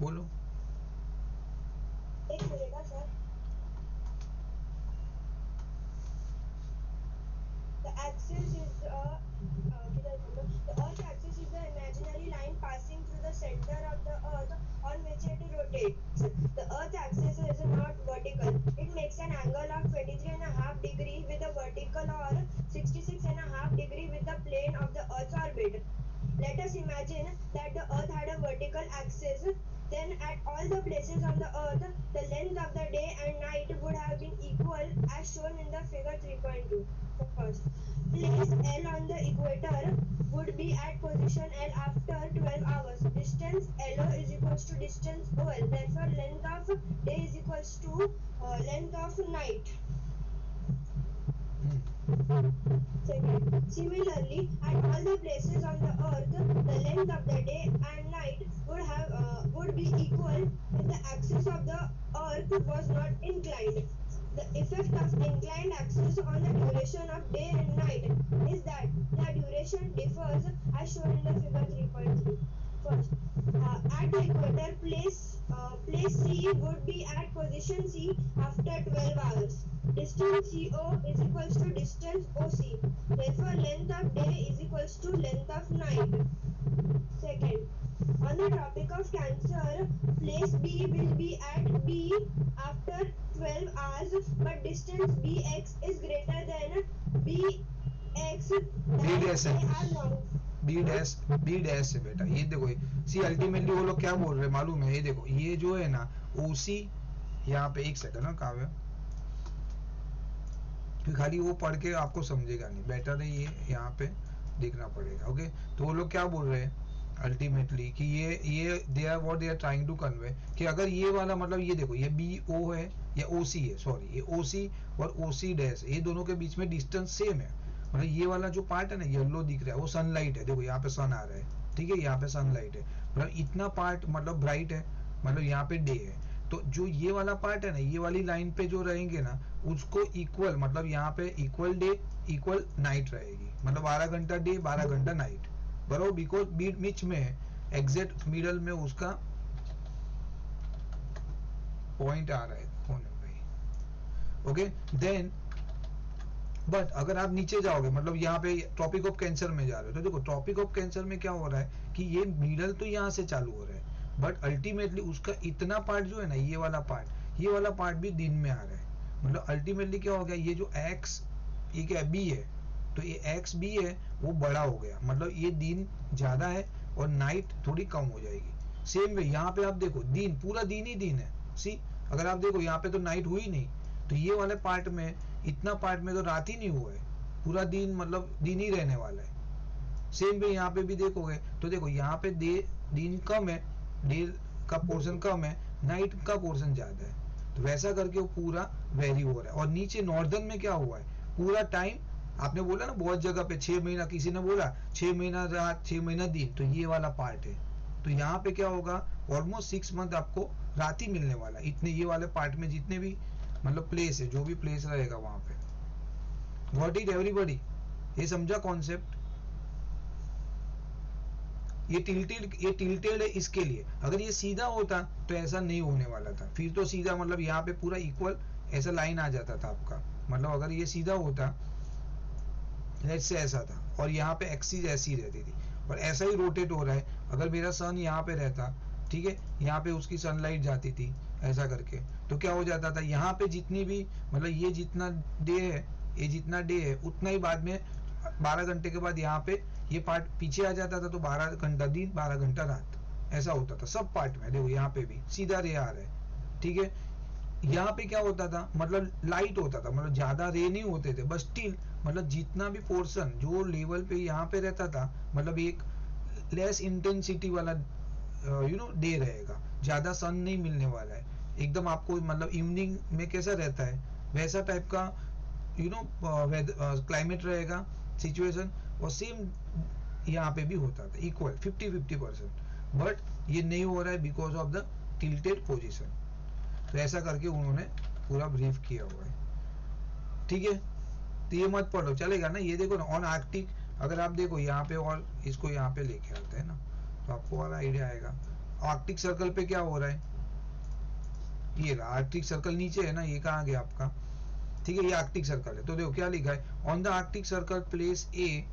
बोलो। एक minute sir. The axis is the Earth axis is the imaginary line passing through the center of the Earth on which it rotates. The Earth axis is not vertical. It makes an angle of 23.5 degree with the vertical or 66.5 degree with the plane of the Earth's orbit. Let us imagine that the Earth had a vertical axis. Then at all the places on the Earth, the length of the day and night would have been equal as shown in the figure 3.2. First, place L on the equator would be at position L after 12 hours. Distance LO is equals to distance OL. Therefore, length of day is equals to length of night. Second, similarly, at all the places on the Earth, the length of the day and night would be equal if the axis of the Earth was not inclined. The effect of inclined axis on the duration of day and night is that the duration differs as shown in the figure 3.3. First, at the equator, place C would be at position C after 12 hours. Distance CO is equals to distance OC. Therefore, length of day is equals to length of night. Second, on the tropic of Cancer, place B will be at B after 12 hours, but distance BX is greater than BX BDS they है, are long. B dash है बेटा। ये देखो, see ultimately वो लोग क्या बोल रहे हैं मालूम है? ये देखो, ये जो है ना ओसी, यहाँ पे एक सेकंड ना काव्य, खाली वो पढ़ के आपको समझेगा नहीं, बेटर है ये यहाँ पे देखना पड़ेगा। ओके, तो वो लोग क्या बोल रहे हैं अल्टीमेटली कि ये they are what they are trying to convey, कि अगर ये वाला मतलब ये देखो, ये बी ओ है या ओ सी है, सॉरी ये ओ सी और ओ सी डैश, ये दोनों के बीच में डिस्टेंस सेम है। मतलब ये वाला जो पार्ट है ना येलो दिख रहा है वो सनलाइट है, देखो यहाँ पे सन आ रहा है, ठीक है, यहाँ पे सनलाइट है, मतलब इतना पार्ट मतलब ब्राइट है, मतलब यहाँ पे डे है। तो जो ये वाला पार्ट है ना, ये वाली लाइन पे जो रहेंगे ना उसको इक्वल, मतलब यहाँ पे इक्वल डे इक्वल नाइट रहेगी, मतलब 12 घंटा डे 12 घंटा नाइट, बराबर, बिकॉज बीच में एग्जैक्ट मिडल में उसका पॉइंट आ रहा है कोने में। ओके, देन बट अगर आप नीचे जाओगे, मतलब यहाँ पे ट्रॉपिक ऑफ कैंसर में जा रहे हो, तो देखो ट्रॉपिक ऑफ कैंसर में क्या हो रहा है कि ये मिडल तो यहाँ से चालू हो रहा है, बट अल्टीमेटली उसका इतना पार्ट जो है ना, ये वाला पार्ट भी दिन में आ रहा है। मतलब अल्टीमेटली क्या हो गया, ये जो एक्स, ये क्या बी है, तो ये एक्स बी है वो बड़ा हो गया, मतलब ये दिन ज्यादा है और नाइट थोड़ी कम हो जाएगी। सेम वे यहाँ पे आप देखो, दिन पूरा दिन ही दिन है, सी अगर आप देखो यहाँ पे तो नाइट हुई नहीं, तो ये वाले पार्ट में, इतना पार्ट में तो रात ही नहीं हुआ है, पूरा दिन मतलब दिन ही रहने वाला है। सेम वे यहाँ पे भी देखोगे तो देखो यहाँ पे दिन कम है, डे का पोर्शन कम है, नाइट का पोर्शन ज्यादा है, तो वैसा करके वो पूरा वेरी हो रहा है। और नीचे नॉर्दर्न में क्या हुआ है, पूरा टाइम आपने बोला ना बहुत जगह पे 6 महीना, किसी ने बोला 6 महीना रात 6 महीना दिन, तो ये वाला पार्ट है। तो यहाँ पे क्या होगा, ऑलमोस्ट 6 मंथ आपको रात ही मिलने वाला, इतने ये वाले पार्ट में जितने भी मतलब प्लेस है, जो भी प्लेस रहेगा वहां पे। व्हाट इज एवरीबॉडी, ये समझा कॉन्सेप्ट? ये टिल्टेड है इसके लिए, अगर ये सीधा होता तो ऐसा नहीं होने वाला था, फिर तो सीधा मतलब यहाँ पे पूरा इक्वल ऐसा लाइन आ जाता था आपका, मतलब अगर ये सीधा होता से ऐसा था और यहाँ पे एक्सिस ऐसी रहती थी, और ऐसा ही रोटेट हो रहा है। अगर मेरा सन यहाँ पे रहता, ठीक है, यहाँ पे उसकी सनलाइट जाती थी ऐसा करके, तो क्या हो जाता था, यहाँ पे जितनी भी मतलब ये जितना डे है, ये जितना डे है उतना ही बाद में 12 घंटे के बाद यहाँ पे ये पार्ट पीछे आ जाता था, तो 12 घंटा दिन 12 घंटा रात, ऐसा होता था सब पार्ट में। देखो यहाँ पे भी सीधा रे आ रहा है, ठीक है। यहाँ पे क्या होता था, मतलब लाइट होता था, मतलब ज्यादा रे नहीं होते थे, बस स्टिल मतलब जितना भी पोर्शन जो लेवल पे यहाँ पे रहता था, मतलब एक लेस इंटेंसिटी वाला डे रहेगा, ज्यादा सन नहीं मिलने वाला है एकदम आपको, मतलब इवनिंग में कैसा रहता है वैसा टाइप का क्लाइमेट रहेगा, सिचुएशन। और सेम यहाँ पे भी होता था इक्वल 50-50%, बट ये नहीं हो रहा है because of the tilted position. तो ऐसा करके उन्होंने पूरा ब्रीफ किया हुआ है, ठीक है। तो ये मत पढ़ो, चलेगा ना। ये देखो ना ऑन आर्कटिक, अगर आप देखो यहाँ पे और इसको यहाँ पे लेके आते हैं ना, तो आपको और आइडिया आएगा। आर्कटिक सर्कल पे क्या हो रहा है, ये रहा आर्कटिक सर्कल नीचे है ना, ये कहाँ गया आपका, ठीक है, ये आर्कटिक सर्कल है। तो देखो क्या लिखा है, on the Arctic circle place a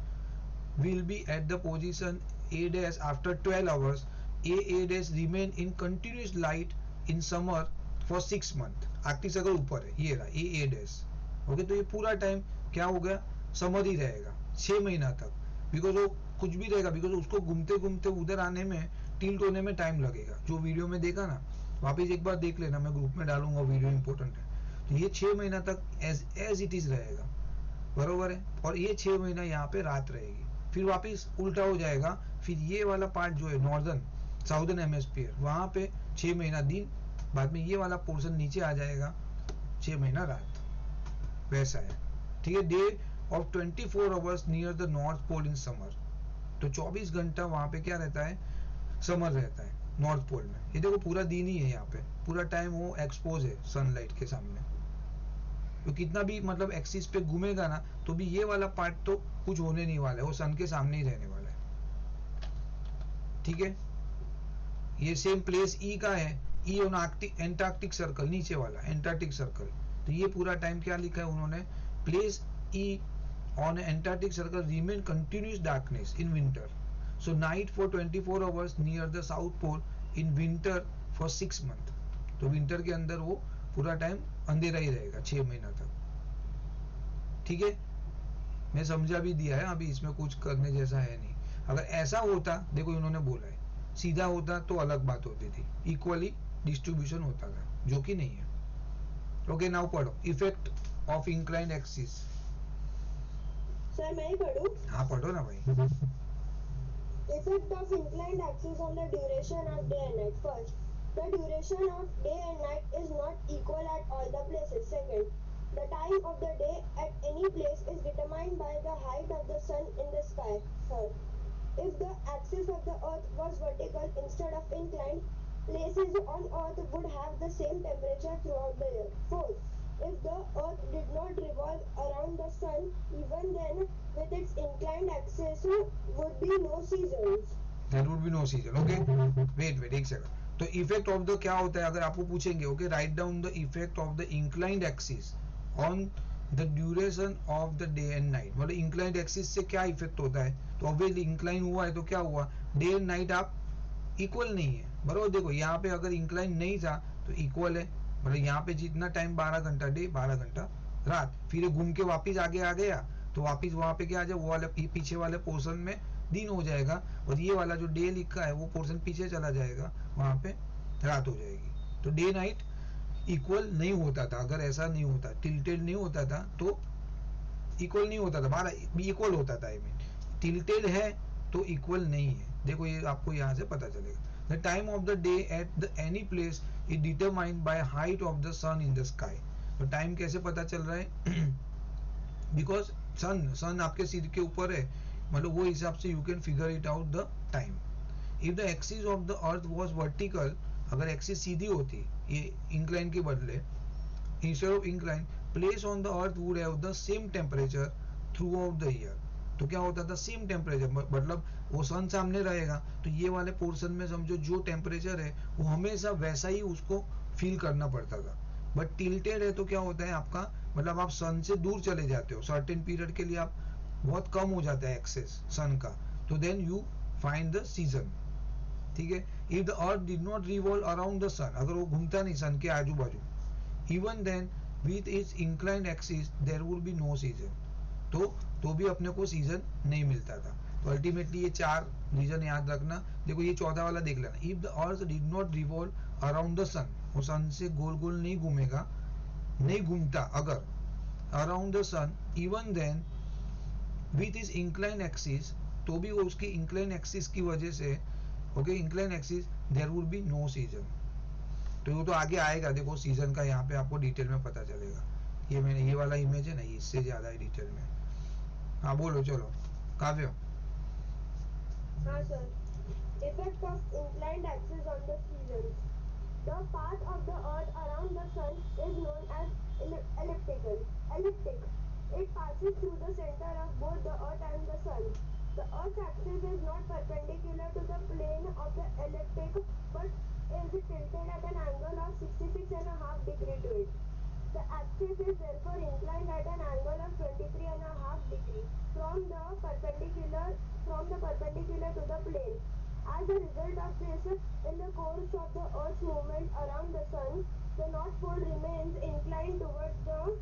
will be at the position A dash after 12 hours. A dash remain in continuous light in summer for 6 month. Arctic circle ऊपर है, ये रहा A dash। ओके, तो ये पूरा टाइम क्या हो गया, समर ही रहेगा 6 महीना तक, बिकॉज वो कुछ भी रहेगा, बिकॉज उसको घूमते घूमते उधर आने में, टिल्ट होने में टाइम लगेगा। जो वीडियो में देखा ना, वापिस एक बार देख लेना, मैं ग्रुप में डालूंगा वीडियो, इंपॉर्टेंट है। तो ये 6 महीना तक एज इट इज रहेगा, बरोबर है, और ये 6 महीना यहाँ पे रात रहेगी, फिर वापस उल्टा हो जाएगा। फिर ये वाला पार्ट जो है नॉर्दर्न साउदर्न हेमिस्फीयर, वहां पे 6 महीना दिन, बाद में ये वाला पोर्शन नीचे आ जाएगा, 6 महीना रात, वैसा है, ठीक है। Day of 24 hours near the north pole in summer, तो 24 घंटा वहां पे क्या रहता है, समर रहता है नॉर्थ पोल में। ये देखो पूरा दिन ही है, यहाँ पे पूरा टाइम वो एक्सपोज है सनलाइट के सामने, तो कितना भी मतलब एक्सिस पे घूमेगा ना, तो भी ये वाला पार्ट तो कुछ होने नहीं वाला है, वो सन के सामने ही रहने वाला है, ठीक है। ये सेम प्लेस ई का है, ई ऑन आर्कटिक एंटार्क्टिक सर्कल, नीचे वाला एंटार्क्टिक सर्कल। तो ये पूरा टाइम क्या लिखा है उन्होंने, places on Antarctic circle remain continuous darkness in winter, so night for 24 hours near the south pole in winter for 6 month. तो विंटर के अंदर वो पूरा टाइम अंधेरा ही रहेगा 6 महीना तक, ठीक है। मैं समझा भी दिया है, अभी इसमें कुछ करने जैसा है नहीं। अगर ऐसा होता, देखो इन्होंने बोला है, सीधा होता तो अलग बात होती थी, इक्वली डिस्ट्रीब्यूशन होता था, जो कि नहीं है। ओके, नाउ पढ़ो, effect of inclined axis. Sir मैं ही पढ़ूं? हाँ पढ़ो ना भाई। Effect of inclined axis on the duration of day and night. First, the duration of day and night is not equal at all the places. Second, the time of the day at any place is determined by the height of the sun in the sky. Third, if the axis of the earth was vertical instead of inclined, places on earth would have the same temperature throughout the year. Fourth, if the earth did not revolve around the sun, even then, with its inclined axis, would be no seasons. There would be no season. Okay, wait एक second. तो effect of the क्या होता है, अगर आपको पूछेंगे, okay, write down the effect of the inclined axis on the duration of the day and night. मतलब inclined axis से क्या इफेक्ट होता है, तो ऑब्वियसली इंक्लाइन हुआ है तो क्या हुआ, डे एंड नाइट आप इक्वल नहीं है, बराबर। देखो यहाँ पे अगर इंक्लाइन नहीं था तो इक्वल है, मतलब यहाँ पे जितना टाइम 12 घंटा डे 12 घंटा रात, फिर घूम के वापिस आगे आ गया, तो वापिस वहां पे क्या आ जाए, वो वाले पीछे वाले पोर्शन में दिन हो जाएगा, और ये वाला जो डे लिखा है वो पोर्शन पीछे चला जाएगा, वहां पे रात हो जाएगी। तो डे नाइट इक्वल नहीं होता था, अगर ऐसा नहीं होता, टिल्टेड नहीं होता था, तो इक्वल नहीं होता था, हमारा इक्वल होता था, आई मीन टिल्टेड है तो इक्वल नहीं है। देखो ये आपको यहाँ से पता चलेगा, the time of the day at the any place is determined by height of the sun in the sky. तो टाइम कैसे पता चल रहा है, बिकॉज सन आपके सिर के ऊपर है, मतलब वो हिसाब से you can figure it out the time. If the axis of the earth was vertical, अगर एक्सिस सीधी होती, ये इंक्लाइन के बदले, instead of incline, place on the earth would have the same temperature through out the year. तो क्या होता था, same temperature, मतलब वो सन सामने रहेगा तो ये वाले पोर्शन में समझो जो टेम्परेचर है वो हमेशा वैसा ही उसको फील करना पड़ता था। बट टिल्टेड है तो क्या होता है आपका, मतलब आप सन से दूर चले जाते हो, सर्टेन पीरियड के लिए आप बहुत कम हो जाता है एक्सेस सन का, तो then you find the season, ठीक है। If the earth did not revolve around the sun, अगर वो घूमता नहीं सन के आजू बाजू, even then with its inclined axis there would be no season, तो भी अपने को सीजन नहीं मिलता था। तो अल्टीमेटली ये 4 रीजन याद रखना। देखो ये 14 वाला देख लेना, if the earth did not revolve around the sun, वो सन से गोल गोल नहीं घूमेगा, नहीं घूमता अगर around the sun, even then with is incline axis, तो भी वो उसकी इंक्लाइन एक्सिस की वजह से, okay, incline axis, there would be no season. तो वो तो आगे आएगा, देखो सीजन का यहाँ पे आपको डिटेल में पता चलेगा। ये मैंने ये वाला इमेज है ना, इससे ज्यादा है डिटेल में। हाँ बोलो, चलो काव्य। हाँ sir, effect of inclined axis on the seasons. The path of the earth around the sun is known as elliptic. It passes through the center of both the earth and the sun. The Earth's axis is not perpendicular to the plane of the ecliptic, but is tilted at an angle of 66.5 degree to it. The axis is therefore inclined at an angle of 23.5 degree from the perpendicular to the plane. As a result of this, in the course of the Earth's movement around the Sun, the North Pole remains inclined towards the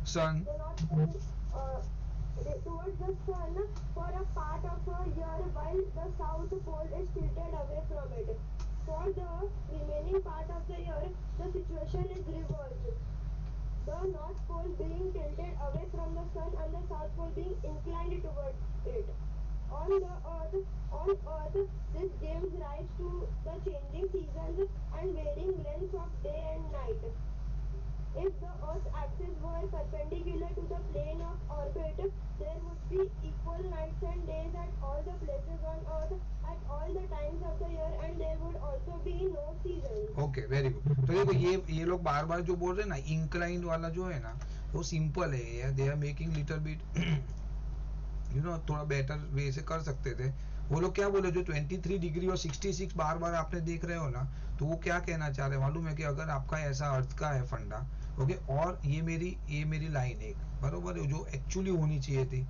sun. North Pole towards the Sun for a part of a year, while the South Pole is tilted away from it. For the remaining part of the year, the situation is reversed. The North Pole being tilted away from the Sun and the South Pole being inclined towards it. On Earth, this gives rise to the changing seasons and varying lengths of day and night. If the Earth's axis were perpendicular to the plane of orbit, there would be equal nights and days at all the places on Earth at all the times of the year, and there would also be no seasons. Okay, very good. तो देखो ये लोग बार बार जो बोल रहे हैं ना, inclined वाला जो है ना, वो सिंपल है, they are making little bit थोड़ा बेटर वे से कर सकते थे। वो लोग क्या बोले, जो 23 डिग्री और 66 बार बार आपने देख रहे हो ना, तो वो क्या कहना चाह रहे हैं मालूम है, कि अगर आपका ऐसा अर्थ का है फंडा, ओके, और ये मेरी लाइन एक बरोबर है जो एक्चुअली होनी चाहिए थी,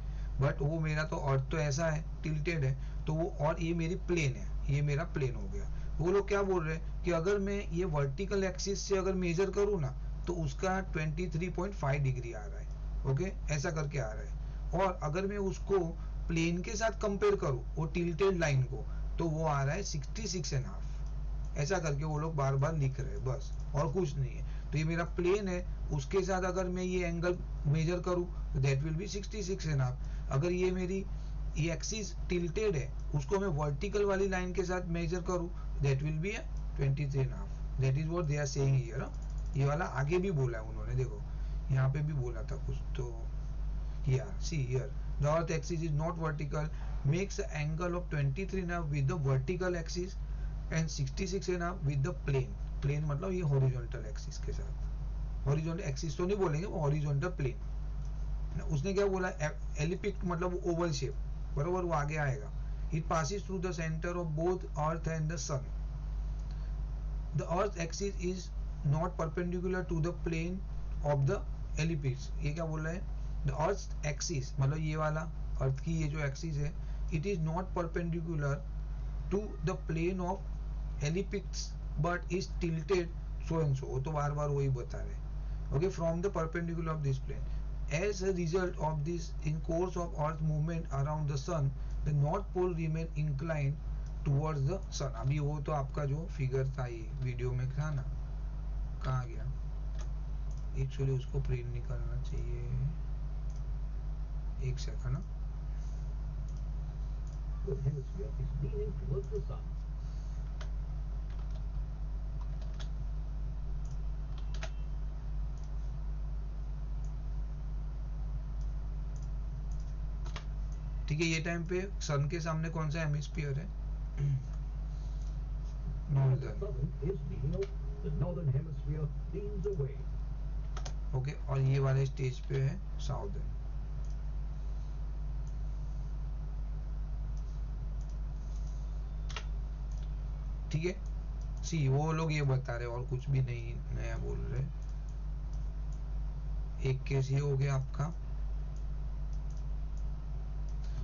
बट वो मेरा तो अर्थ तो ऐसा है, टिल्टेड है, तो वो, और ये मेरी प्लेन है, ये मेरा प्लेन हो गया। वो लोग क्या बोल रहे हैं कि अगर मैं ये वर्टिकल एक्सिस से अगर मेजर करूँ ना, तो उसका 23.5 डिग्री आ रहा है, ओके, ऐसा करके आ रहा है। और अगर मैं उसको प्लेन के साथ कंपेयर करूं, वो टिल्टेड लाइन को, तो वो आ रहा है 66.5, ऐसा करके वो लोग बार बार लिख रहे हैं, बस और कुछ नहीं है। तो ये मेरा प्लेन है, उसके साथ अगर मैं ये एंगल मेजर करूं, तो दैट विल बी 66.5। अगर ये मेरी ये एक्सिस टिल्टेड है, उसको मैं वर्टिकल वाली लाइन के साथ मेजर करूं, that will be 23.5। That is what they are saying here. ये वाला आगे भी बोला है उन्होंने, देखो यहाँ पे भी बोला था कुछ, तो here see here the earth axis is not vertical, makes an angle of 23.5 with the vertical axis and 66.5 with the plane मतलब ये horizontal axis के साथ, horizontal axis तो नहीं बोलेंगे, वो horizontal plane। उसने क्या बोला, elliptic मतलब oval shape, बरोबर, वो आगे आएगा। it passes through the center of both earth and the sun, the earth axis is not perpendicular to the plane of the ellipse। ये क्या बोल रहा है, the earth axis मतलब ये वाला अर्थ की ये जो एक्सिस है, it is not perpendicular to the plane of ellipse but is tilted so and so। वो तो बार बार वही बता रहे, okay, from the perpendicular of this plane। as a result of this, in course of earth movement around the sun, the north pole remain inclined towards the sun। अभी वो तो आपका जो फिगर था ये वीडियो में था ना, कहाँ गया, एक्चुअली उसको प्रिंट निकालना चाहिए, एक सेकंड ना। The hemisphere is leaning towards the sun. ठीक है, ये टाइम पे सन के सामने कौन सा हेमिस्फीयर है, northern, Southern is leaning out. The northern hemisphere leans away. Okay, और ये वाले स्टेज पे है साउदर्न। ठीक है, सी वो लोग ये बता रहे और कुछ भी नहीं नया बोल रहे। एक केस ये हो गया आपका,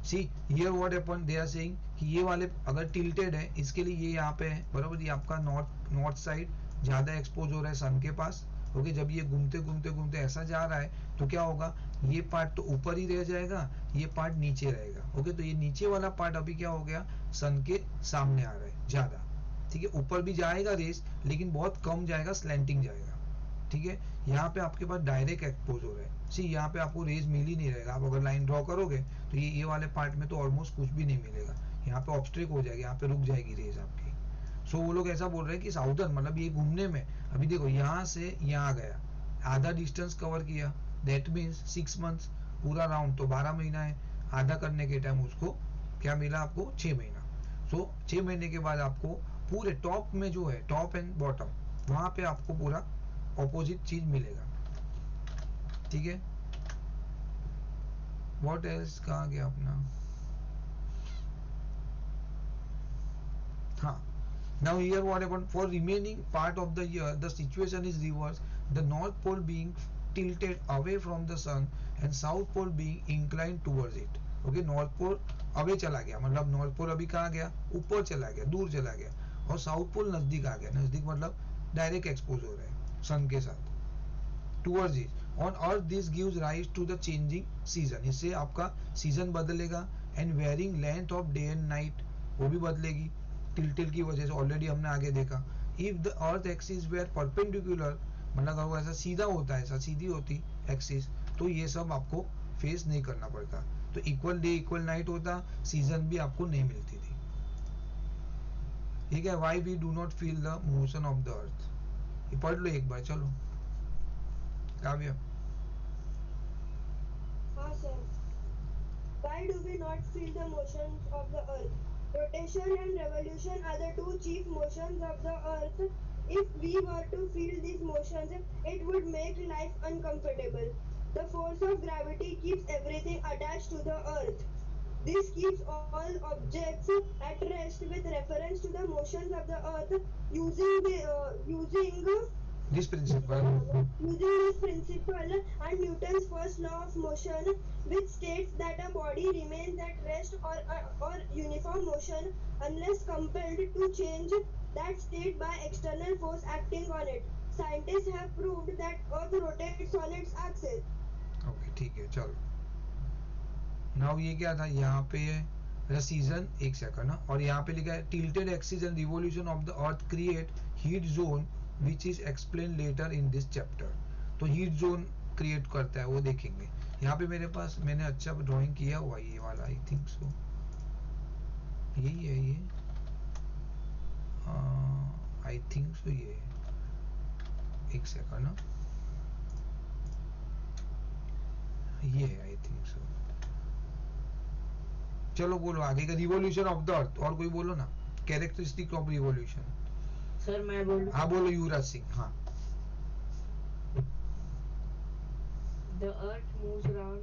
see here what happen, they are saying कि ये वाले अगर टिल्टेड है, इसके लिए ये यहाँ पे है, बराबर, ये आपका नॉर्थ साइड ज्यादा एक्सपोज हो रहा है सन के पास, ओके। जब ये घूमते घूमते घूमते ऐसा जा रहा है, तो क्या होगा, ये पार्ट तो ऊपर ही रह जाएगा, ये पार्ट नीचे रहेगा, ओके। तो ये नीचे वाला पार्ट अभी क्या हो गया, सन के सामने आ रहा है ज्यादा, ठीक है। ऊपर भी जाएगा रेस, लेकिन बहुत कम जाएगा, स्लैंटिंग जाएगा, ठीक है। यहाँ पे आपके पास डायरेक्ट एक्सपोज हो रहा है, सी यहाँ पे आपको रेज मिल ही नहीं रहेगा। आप अगर लाइन ड्रॉ करोगे, तो ये वाले पार्ट में तो ऑलमोस्ट कुछ भी नहीं मिलेगा, यहाँ पे ऑब्स्ट्रिक हो जाएगी, यहाँ पे रुक जाएगी रेज आपकी। सो वो लोग ऐसा बोल रहे हैं कि साउदर्न मतलब ये घूमने में, अभी देखो यहाँ से यहाँ गया, आधा डिस्टेंस कवर किया, दैट मीन्स 6 मंथ्स, पूरा राउंड तो 12 महीना है, आधा करने के टाइम उसको क्या मिला आपको, 6 महीना। सो 6 महीने के बाद आपको पूरे टॉप में जो है, टॉप एंड बॉटम, वहां पे आपको पूरा ऑपोजिट चीज मिलेगा, ठीक है। व्हाट एल्स, कहाँ गया अपना, हाँ. Now here what happened for remaining part of the year, the situation is reversed. The North Pole being tilted away from the sun and South Pole being inclined towards it. Okay, North Pole away चला गया, मतलब North Pole अभी कहाँ गया, ऊपर चला गया, दूर चला गया, और South Pole नजदीक आ गया. नजदीक मतलब डायरेक्ट एक्सपोज हो रहा है सन के साथ. Towards it. On Earth this gives rise to the changing season. इससे आपका सीजन बदलेगा. And varying length of day and night वो भी बदलेगी टिल्टिल की वजह से. ऑलरेडी हमने आगे देखा. If the earth axis were perpendicular, मतलब अगर वो ऐसा सीधा होता है, ऐसा सीधी होती एक्सिस, तो ये सब आपको फेस नहीं करना पड़ता. तो इक्वल डे इक्वल नाइट होता, सीजन भी आपको नहीं मिलती थी. ठीक है. Why we do not feel the motion of the earth. ये पढ़ लो एक बार. चलो काव्य. हाँ sir. Why do we not feel the motions of the earth? Rotation and revolution are the two chief motions of the earth. If we were to feel these motions, it would make life uncomfortable. The force of gravity keeps everything attached to the earth. This keeps all objects at rest with reference to the motions of the earth. This principle. Using this principle and Newton's first law of motion, which states that a body remains at rest or uniform motion unless compelled to change that state by external force acting on it. Scientists have proved that Earth rotates on its axis. Okay ठीक है. चलो now ये क्या था, यहाँ पे season, एक second ना, और यहाँ पे लिखा है tilted axis and revolution of the earth create heat zone which is explain letter in this chapter. तो हीट जोन क्रिएट करता है वो देखेंगे. यहाँ पे मेरे पास मैंने अच्छा ड्राइंग किया हुआ ये वाला, आई थिंक सो यही है ये, आई थिंक सो ये, एक सेकंड ना, ये है आई थिंक सो. चलो बोलो आगे का. रिवोल्यूशन ऑफ द अर्थ. और कोई बोलो ना. Characteristic of revolution. सर मैं बोलूं. हाँ बोलो युवराज सिंह. हाँ. The earth moves around.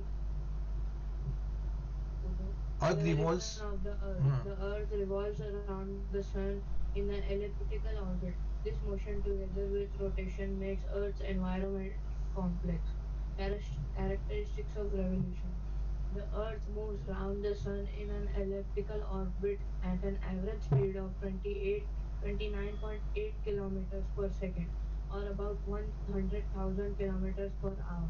Earth revolves. The earth revolves around the sun in an elliptical orbit. This motion together with rotation makes Earth's environment complex. Characteristics of revolution. The Earth moves round the Sun in an elliptical orbit at an average speed of 29.8 kilometers per second, or about 100,000 kilometers per hour.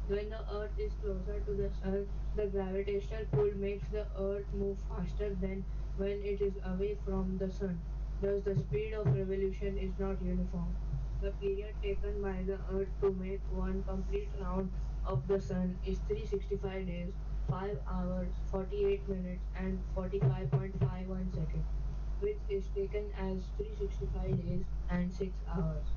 When the Earth is closer to the Sun, the gravitational pull makes the Earth move faster than when it is away from the Sun. Thus, the speed of revolution is not uniform. The period taken by the Earth to make one complete round of the Sun is 365 days, 5 hours, 48 minutes, and 45.51 seconds, which is taken as 365 days and 6 hours.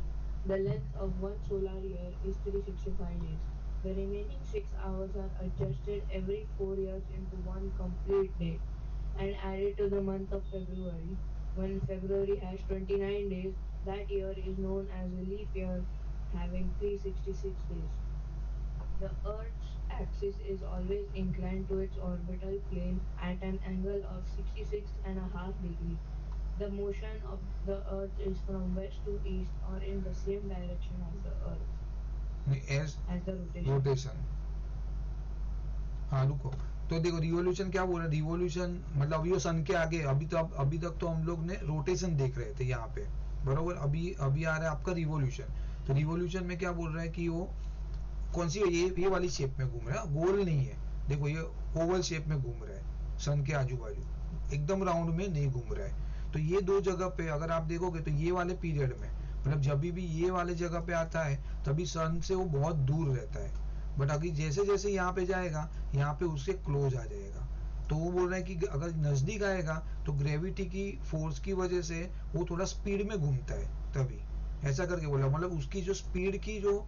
The length of one solar year is 365 days. The remaining 6 hours are adjusted every 4 years into one complete day and added to the month of February. When February has 29 days, that year is known as a leap year, having 366 days. The Earth's axis is always inclined to its orbital plane at an angle of 66.5 degrees. The motion of the Earth is from west to east or in the same direction as the Earth. As the rotation. हाँ रुको. तो देखो revolution क्या बोल रहा है. Revolution मतलब अभी वो सन के आगे, अभी तक तो हम लोग ने रोटेशन देख रहे थे यहाँ पे, बरोबर. अभी आ रहा है आपका रिवोल्यूशन. तो रिवोल्यूशन में क्या बोल रहा है कि वो कौन सी, ये वाली शेप में घूम रहा है, गोल नहीं है. देखो ये ओवल शेप में घूम रहा है सन के आजू बाजू, एकदम राउंड में नहीं घूम रहा है. तो ये दो जगह पे अगर आप देखोगे तो ये वाले पीरियड में, मतलब जब भी ये वाले जगह पे आता है तभी सन से वो बहुत दूर रहता है. बट अभी जैसे जैसे यहाँ पे जाएगा, यहाँ पे उसके क्लोज आ जाएगा. तो वो बोल रहा है कि अगर नजदीक आएगा तो ग्रेविटी की फोर्स की वजह से वो थोड़ा स्पीड में घूमता है, तभी ऐसा करके बोला. मतलब उसकी जो स्पीड की जो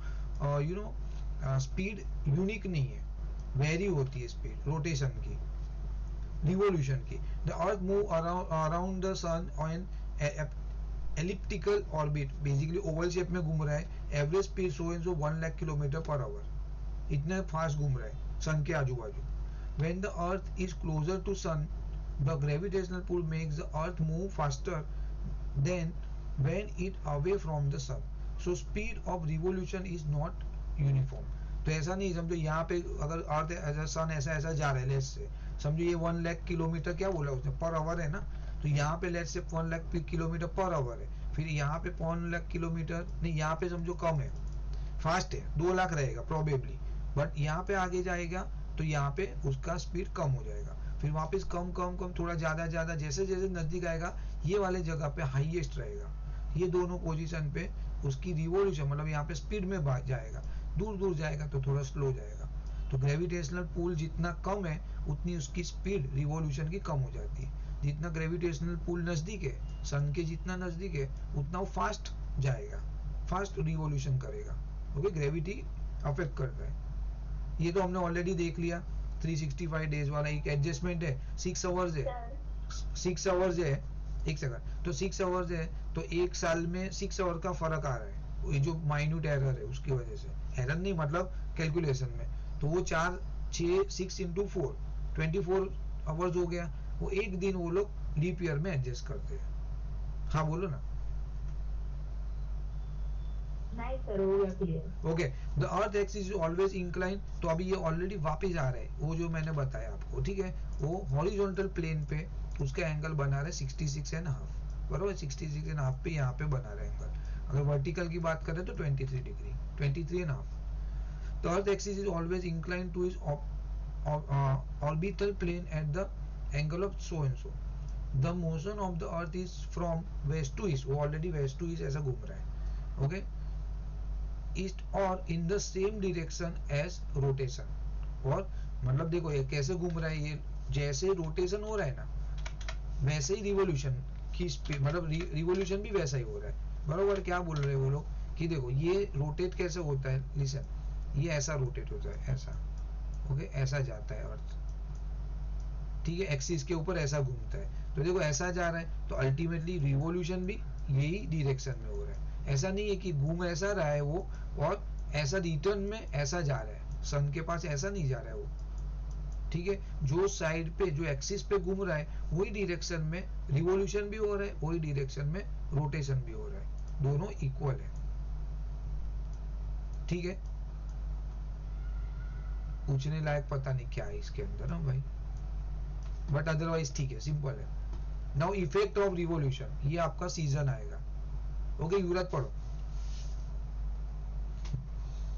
स्पीड यूनिक नहीं है, वेरी होती है स्पीड रोटेशन की, रिवोल्यूशन की. The earth move around the sun on elliptical orbit, basically oval shape में घूम रहा है. Average speed so and so 1 lakh kilometre per hour, इतना फास्ट घूम रहा है सन के आजू बाजू. When the earth is closer to sun, The gravitational pull makes the earth move faster than when it away from the sun. So speed of revolution is not uniform. तो ऐसा नहीं समझो यहाँ पे अगर अर्थ एज सन ऐसा ऐसा जा रहा है लेट्स से, समझो ये 1 लाख किलोमीटर क्या बोला उसने पर आवर है ना, तो यहाँ पे let's say 1 lakh kilometre per our है, फिर यहाँ पे 1 लाख किलोमीटर नहीं, यहाँ पे समझो कम है, फास्ट है 2 लाख रहेगा प्रोबेबली, बट यहाँ पे आगे जाएगा तो यहाँ पे उसका स्पीड कम हो जाएगा, फिर वापस कम कम कम थोड़ा ज़्यादा ज़्यादा, जैसे जैसे नज़दीक आएगा ये वाले जगह पे हाईएस्ट रहेगा, ये दोनों पोजीशन पे उसकी रिवॉल्यूशन मतलब यहाँ पे स्पीड में जाएगा, दूर दूर जाएगा तो थोड़ा स्लो जाएगा। तो ग्रेविटेशनल पुल जितना कम है उतनी उसकी स्पीड रिवॉल्यूशन की कम हो जाती है, जितना ग्रेविटेशनल पुल नज़दीक है सन के जितना नज़दीक है उतना वो फास्ट जाएगा, फास्ट रिवॉल्यूशन करेगा। ओके, ग्रेविटी अफेक्ट करता है, ये तो हमने ऑलरेडी देख लिया। 365 डेज वाला एक एडजस्टमेंट है, 6 आवर्स है, Sir, 6 आवर्स है, एक सेकंड, तो 6 आवर्स है तो एक साल में 6 आवर का फर्क आ रहा है, ये जो माइन्यूट एरर है उसकी वजह से, एरर नहीं मतलब कैलकुलेशन में, तो वो 6 इंटू 4 24 आवर्स हो गया, वो एक दिन वो लोग लीप ईयर में एडजस्ट करते हैं। हाँ बोलो ना। नहीं सर, हो गया clear. Okay, the earth axis is always incline, तो अभी ये ऑलरेडी वापस आ रहा है वो जो मैंने बताया आपको, ठीक है, वो हॉरिजॉन्टल प्लेन पे उसका एंगल बना रहा है 66.5, बराबर 66.5 पे यहाँ पे बना रहा है एंगल, अगर वर्टिकल की बात करें तो 23 डिग्री, 23.5। तो earth axis is always incline to is orbital plane at the angle of so and so. The motion of the earth is from west to east, वो ऑलरेडी वेस्ट टू ईस्ट ऐसा घूम रहा है, okay, east और in the same direction as rotation, और मतलब देखो ये कैसे घूम रहा है, ये जैसे रोटेशन हो रहा है ना वैसे ही रिवॉल्यूशन की स्पीड मतलब रिवॉल्यूशन भी वैसा ही हो रहा है, बरोबर। क्या बोल रहे हैं वो लोग कि देखो ये रोटेट कैसे होता है, लिसन, ये ऐसा रोटेट होता है ऐसा, ओके, ऐसा जाता है अर्थ, ठीक है, एक्सिस के ऊपर ऐसा घूमता है, तो देखो ऐसा जा रहा है तो अल्टीमेटली रिवॉल्यूशन भी यही डायरेक्शन में हो रहा है, ऐसा नहीं है कि घूम ऐसा रहा है वो और ऐसा रिटर्न में ऐसा जा रहा है, सन के पास ऐसा नहीं जा रहा है वो, ठीक है, जो साइड पे जो एक्सिस पे घूम रहा है वही डायरेक्शन में रिवॉल्यूशन भी हो रहा है, वही डायरेक्शन में रोटेशन भी हो रहा है, दोनों इक्वल है, ठीक है। पूछने लायक पता नहीं क्या है इसके अंदर ना भाई, बट अदरवाइज ठीक है, सिंपल है। नाउ इफेक्ट ऑफ रिवॉल्यूशन, ये आपका सीजन आएगा, ओके, युवराज पढ़ो।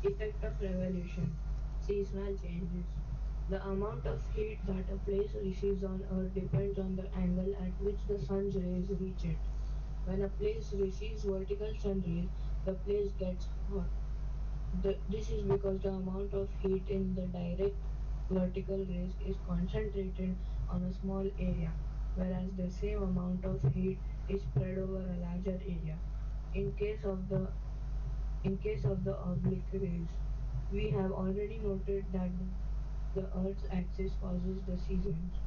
Effect of revolution. Seasonal changes. The amount of heat that a place receives on Earth depends on the angle at which the sun's rays reach it. When a place receives vertical sun rays, the place gets hot. This is because the amount of heat in the direct vertical rays is concentrated on a small area, whereas the same amount of heat is spread over a larger area. In case of the in case of the oblique rays, we have already noted that the Earth's axis causes the seasons.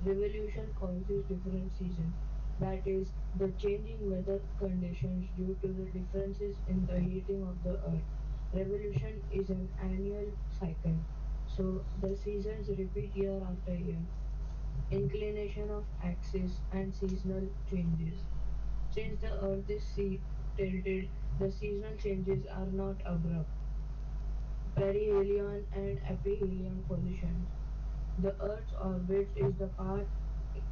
Revolution causes different seasons. That is, the changing weather conditions due to the differences in the heating of the Earth. Revolution is an annual cycle, so the seasons repeat year after year. Inclination of axis and seasonal changes. Since the Earth is tilted, the seasonal changes are not abrupt. Perihelion and aphelion positions. The Earth's orbit is the path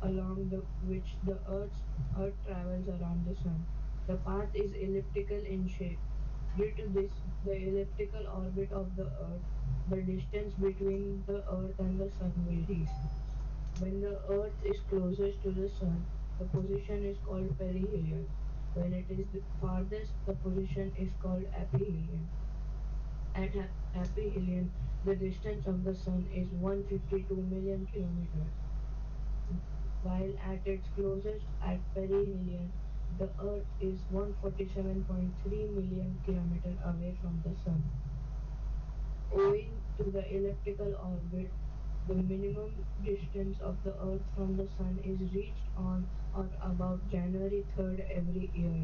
along which the Earth travels around the Sun. The path is elliptical in shape. Due to this, the elliptical orbit of the Earth, the distance between the Earth and the Sun varies. When the Earth is closest to the Sun, the position is called perihelion. When it is the farthest, the position is called aphelion. At aphelion, the distance of the Sun is 152 million kilometers, while at its closest at perihelion, the Earth is 147.3 million kilometers away from the Sun. Owing to the elliptical orbit, the minimum distance of the Earth from the Sun is reached on or about January 3rd every year.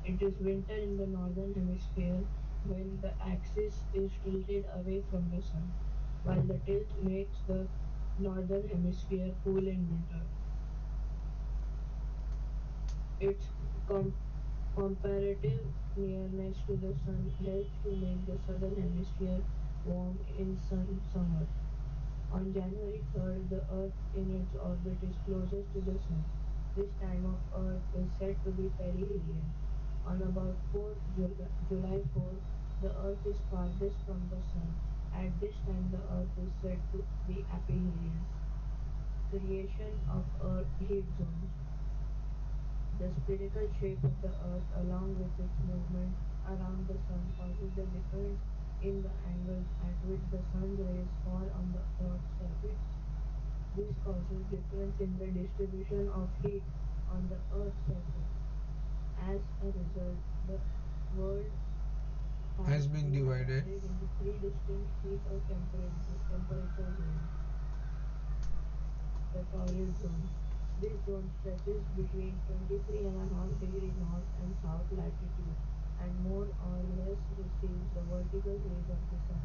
It is winter in the northern hemisphere when the axis is tilted away from the Sun, while the tilt makes the northern hemisphere cool in winter. Its com- comparative nearness to the sun helps to make the southern hemisphere warm in summer. On January 3rd, the Earth in its orbit is closest to the Sun. This time of Earth is said to be perihelion. On about July 4th, the Earth is farthest from the Sun. At this time, the Earth is said to be aphelion. Creation of Earth heat zones. The spherical shape of the Earth, along with its movement around the Sun, causes the difference in the angles at which the sun's rays fall on the Earth's surface. This causes difference in the distribution of heat on the Earth's surface. As a result, the world has has been been divided. divided into three distinct heat or temperature zones. The torrid zone. This zone stretches between 23.5 degrees north and south latitude and more or less receives the vertical rays of the sun.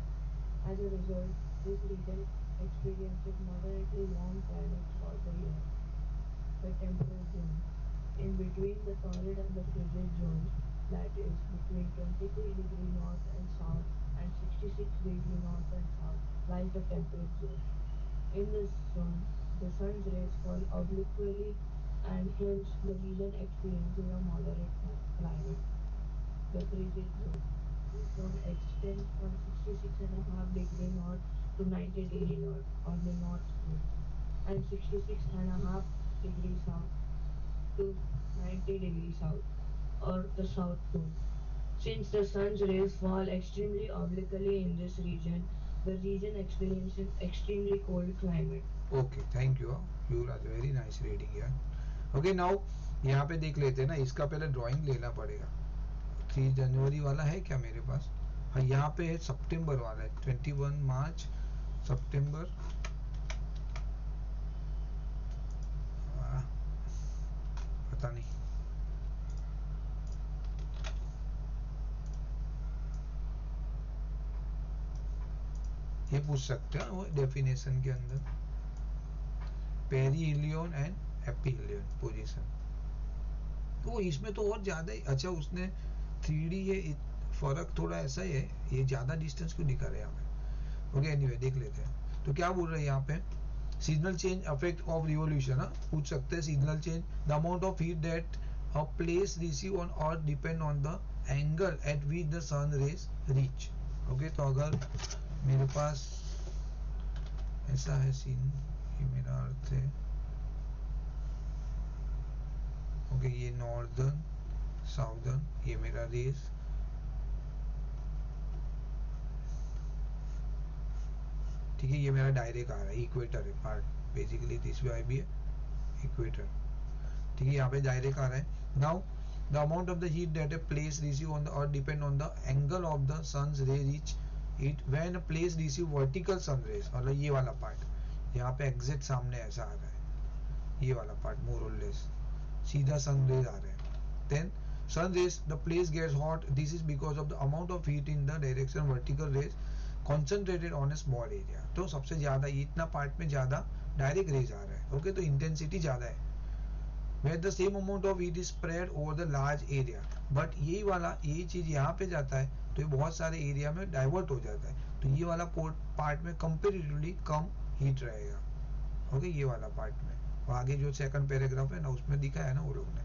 As a result, this region experiences moderately warm climates for the year. The temperate zone. In between the torrid and the frigid zones, that is between 23 degrees north and south and 66 degrees north and south, lies the temperate zone. In this zone, the sun's rays fall obliquely and hence the region experiences a moderate climate. The frigid zone. This zone extends from 66.5 degree north to 90 degree north or the North Pole and 66.5 degrees south to 90 degrees south or the South Pole. Since the sun's rays fall extremely obliquely in this region, the region experiences extremely cold climate. Okay thank you Yuvraj very nice reading यार. Okay now यहाँ पे देख लेते हैं ना, इसका पहले drawing लेना पड़ेगा. 3 जनवरी वाला है क्या मेरे पास? हाँ यहाँ पे है सितंबर वाला है 21 मार्च सितंबर. पता नहीं ये पूछ सकते हैं वो डेफिनेशन के अंदर पेरीहिलियन एंड एपीहिलियन पोजीशन. तो इसमें तो और ज्यादा ही अच्छा उसने 3D ये फर्क थोड़ा ऐसा ही है, ये ज्यादा डिस्टेंस क्यों दिखा रहे हैं यहाँ पे. ओके एनीवे देख लेते हैं. तो क्या बोल रहे हैं यहाँ पे, seasonal change effect of revolution. पूछ सकते हैं seasonal change. The amount of heat that a place receive on earth depend on the angle at which the sun rays reach. Okay तो अगर मेरे पास ऐसा है सीन, ये मेरा अर्थ है. ओके ये नॉर्दर्न साउदर्न, ये मेरा रेस. ठीक है ये मेरा डायरेक्ट आ रहा है, इक्वेटर है पार्ट बेसिकली दिस वे भी है इक्वेटर. ठीक है यहाँ पे डायरेक्ट आ रहा है. Now the amount of the heat that a place receive on the earth depend on the angle of the sun's ray reach it when a place receive vertical sun rays. मतलब ये वाला part यहाँ पे exact सामने ऐसा आ रहा है, ये वाला पार्ट मोर और लेस सीधा सन रेज आ रहा है. Then sun rays the place gets hot. This is because of the amount of heat in the direction vertical rays concentrated on a small area. तो सबसे ज्यादा इतना पार्ट में ज्यादा डायरेक्ट रेज आ रहा है. ओके तो इंटेंसिटी ज्यादा है. where the same amount of heat is spread over the large area. But यही वाला यही चीज यहाँ पे जाता है तो ये बहुत सारे एरिया में डाइवर्ट हो जाता है. तो ये वाला पार्ट में कंपेरेटिवली कम हीट रहेगा. ओके ये वाला पार्ट में. और आगे जो सेकंड पैराग्राफ है ना उसमें दिखा है ना वो लोग ने.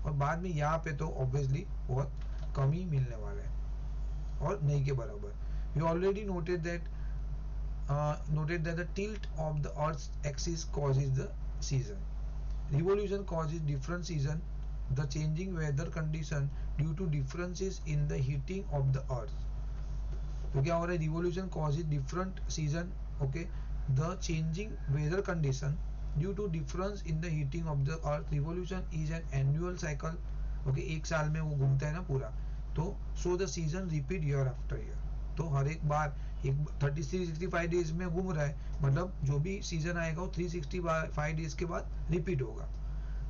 और बाद में यहाँ पे तो ऑब्वियसली बहुत कम ही मिलने वाला है और नहीं के बराबर. We already noted that the tilt of the earth's axis causes the season. Revolution causes different season, the changing weather condition due to differences in the heating of the earth. तो क्या हो रहा है, revolution causes different season. okay, the changing weather condition due to difference in the heating of the earth. Revolution is an annual cycle. okay, एक साल में वो घूमता है ना पूरा. तो so the season repeat year after year. तो हर एक बार एक 365 डेज में घूम रहा है, मतलब जो भी सीजन आएगा वो 365 डेज के बाद रिपीट होगा.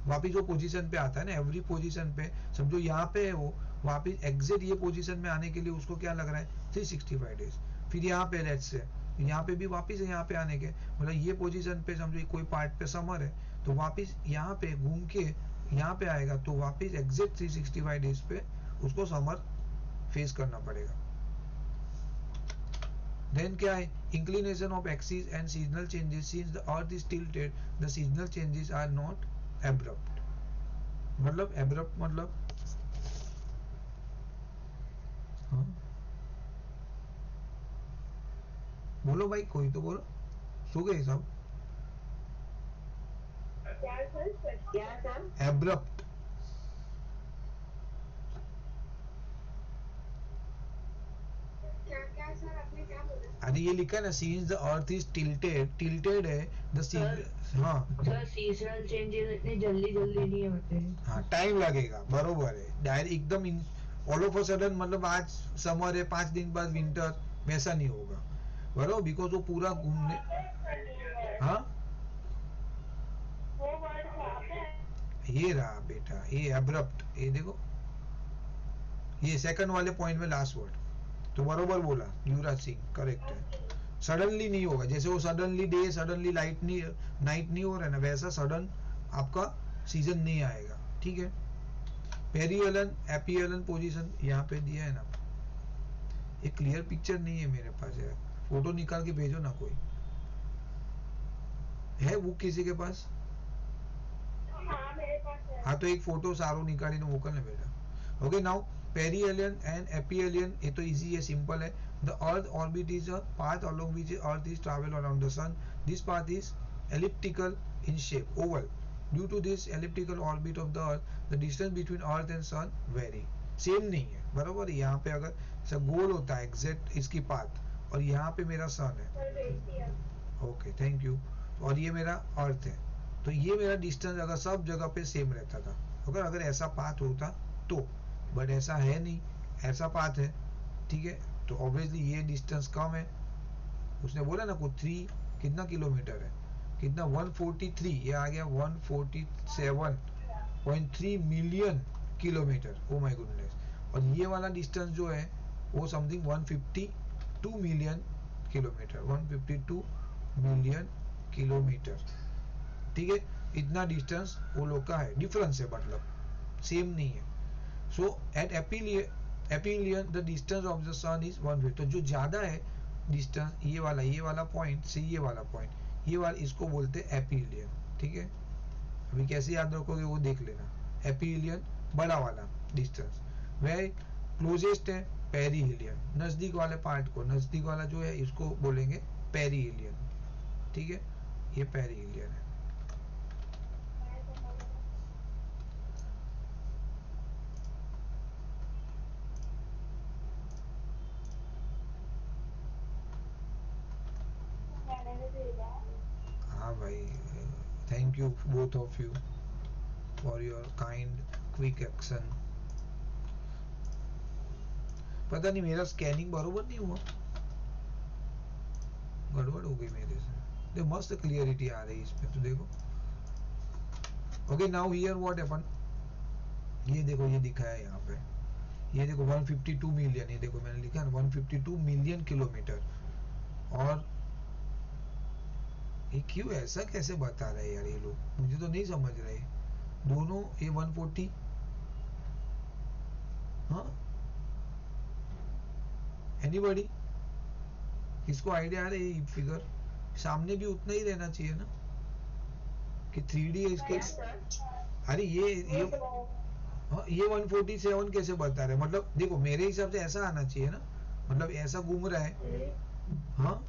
वापिस वो पोजीशन पे आता है ना, एवरी पोजीशन पे समझो यहाँ पे है वो वापिस एग्जैक्ट ये पोजीशन में आने के लिए उसको क्या लग रहा है 365 डेज. फिर यहाँ पे लेट्स से यहाँ पे भी वापिस यहाँ पे आने के मतलब ये पोजीशन पे समझो कोई पार्ट पे समर है तो वापिस यहाँ पे घूम के यहाँ पे आएगा तो वापस एग्जैक्ट 365 डेज पे उसको समर फेस करना पड़ेगा। देन क्या है, inclination of axis and seasonal changes since the earth is tilted the seasonal changes are not abrupt. मतलब एब्रप्ट मतलब हाँ? बोलो भाई, कोई तो बोलो, सो गए सब? क्या सर? एब्रप्ट क्या सर आपने क्या बोला? अरे ये लिखा है ना, scenes the earth is tilted, tilted है द हाँ सर सीजनल चेंजेस इतनी जल्दी जल्दी नहीं होते। हाँ टाइम लगेगा, बरोबर है। डायरेक्ट एकदम ऑल ऑफ अ सडन, मतलब आज समर है 5 दिन बाद विंटर, वैसा नहीं होगा, बरोबर, बिकॉज वो पूरा घूमने। हाँ वो वर्ड कहाँ पे है? ये रहा बेटा, ये एब्रप्ट, ये देखो, ये सेकंड वाले पॉइंट में लास्ट वर्ड, तो बरोबर बोला युवराज सिंह, करेक्ट है। सडनली नहीं होगा, जैसे वो सडनली डे सडनली लाइट नहीं नाइट नहीं हो रहा है ना, वैसा सडन आपका सीजन नहीं आएगा, ठीक है। पेरियलन एपियलन पोजीशन यहाँ पे दिया है ना, एक क्लियर पिक्चर नहीं है मेरे पास यार, फोटो निकाल के भेजो ना, कोई है वो किसी के पास? हाँ मेरे पास है। हाँ तो एक फोटो सारो निकाली मोकल ने बेटा। Okay now perihelion and aphelion, ये तो इजी है, सिंपल है। The earth orbit is a path along which earth is travel around the sun, this path is elliptical in shape, oval. Due to this elliptical orbit of the earth, the distance between earth and sun vary. Same नहीं है, बराबर। यहाँ पे अगर सब गोल होता है exact इसकी पाथ, और यहाँ पे मेरा सन है, ओके थैंक यू, और ये मेरा अर्थ है, तो ये मेरा डिस्टेंस अगर सब जगह पे सेम रहता था, अगर ऐसा पाथ होता तो, बट ऐसा है नहीं, ऐसा पाथ है, ठीक है, तो ऑब्वियसली ये डिस्टेंस कम है। उसने बोला ना को 3 कितना किलोमीटर है, कितना 143, ये आ गया 147.3 million kilometre, oh my goodness. और ये वाला डिस्टेंस जो है वो something 152 million kilometre, 152 million kilometre, ठीक है। इतना डिस्टेंस वो लोग का है, डिफरेंस है, मतलब सेम नहीं है। So at aphelion the distance of the sun is 150, तो जो ज्यादा है डिस्टेंस, ये वाला पॉइंट से ये वाला पॉइंट, ये वाला इसको बोलते हैं एपिलियन, ठीक है। अभी कैसे याद रखोगे वो देख लेना। एपिलियन बड़ा वाला डिस्टेंस, वह क्लोजेस्ट है पेरीहिलियन, नजदीक वाले पार्ट को, नजदीक वाला जो है इसको बोलेंगे पेरीहिलियन, ठीक है, ये पेरीहिलियन है। हाँ भाई, thank you both of you for your kind quick action. पता नहीं मेरा स्कैनिंग बरोबर नहीं हुआ, गड़बड़ हो गई मेरे से। देखो मस्त क्लियरिटी आ रही है इसमें, तो देखो। Okay now here what happen, ये देखो ये दिखा है यहाँ पे, ये देखो 152 मिलियन, ये देखो मैंने लिखा है 152 मिलियन किलोमीटर, और ये क्यों ऐसा कैसे बता रहे हैं यार ये लोग, मुझे तो नहीं समझ रहे। दोनों ये 140, हाँ एनीबॉडी, किसको आइडिया आ रही है? फिगर सामने भी उतना ही रहना चाहिए ना, कि 3D है इसके। अरे ये हाँ, ये 147 कैसे बता रहे, मतलब देखो मेरे हिसाब से ऐसा आना चाहिए ना, मतलब ऐसा घूम रहा है। हाँ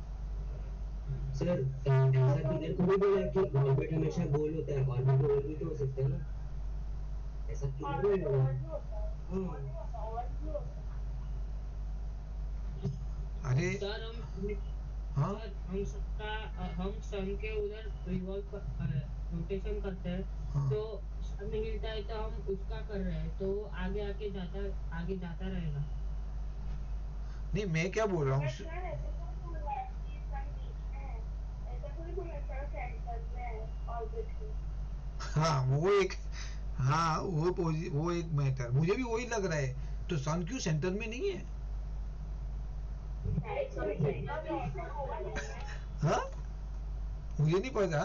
सर ऐसा किधर को भी बोला कि ऑर्बिट हमेशा गोल होता है, ऑर्बिट गोल भी तो हो सकता है ना, ऐसा किधर भी बोला। अरे सर हाँ हम सन के उधर रिवॉल्व रोटेशन करते हैं, हाँ। तो सन हिलता है तो हम उसका कर रहे हैं, तो आगे जाता रहेगा। नहीं मैं क्या बोल रहा हूँ, हाँ वो एक, हाँ वो एक मैटर, मुझे भी वही लग रहा है, तो सन क्यों सेंटर में नहीं है? हाँ मुझे नहीं पता।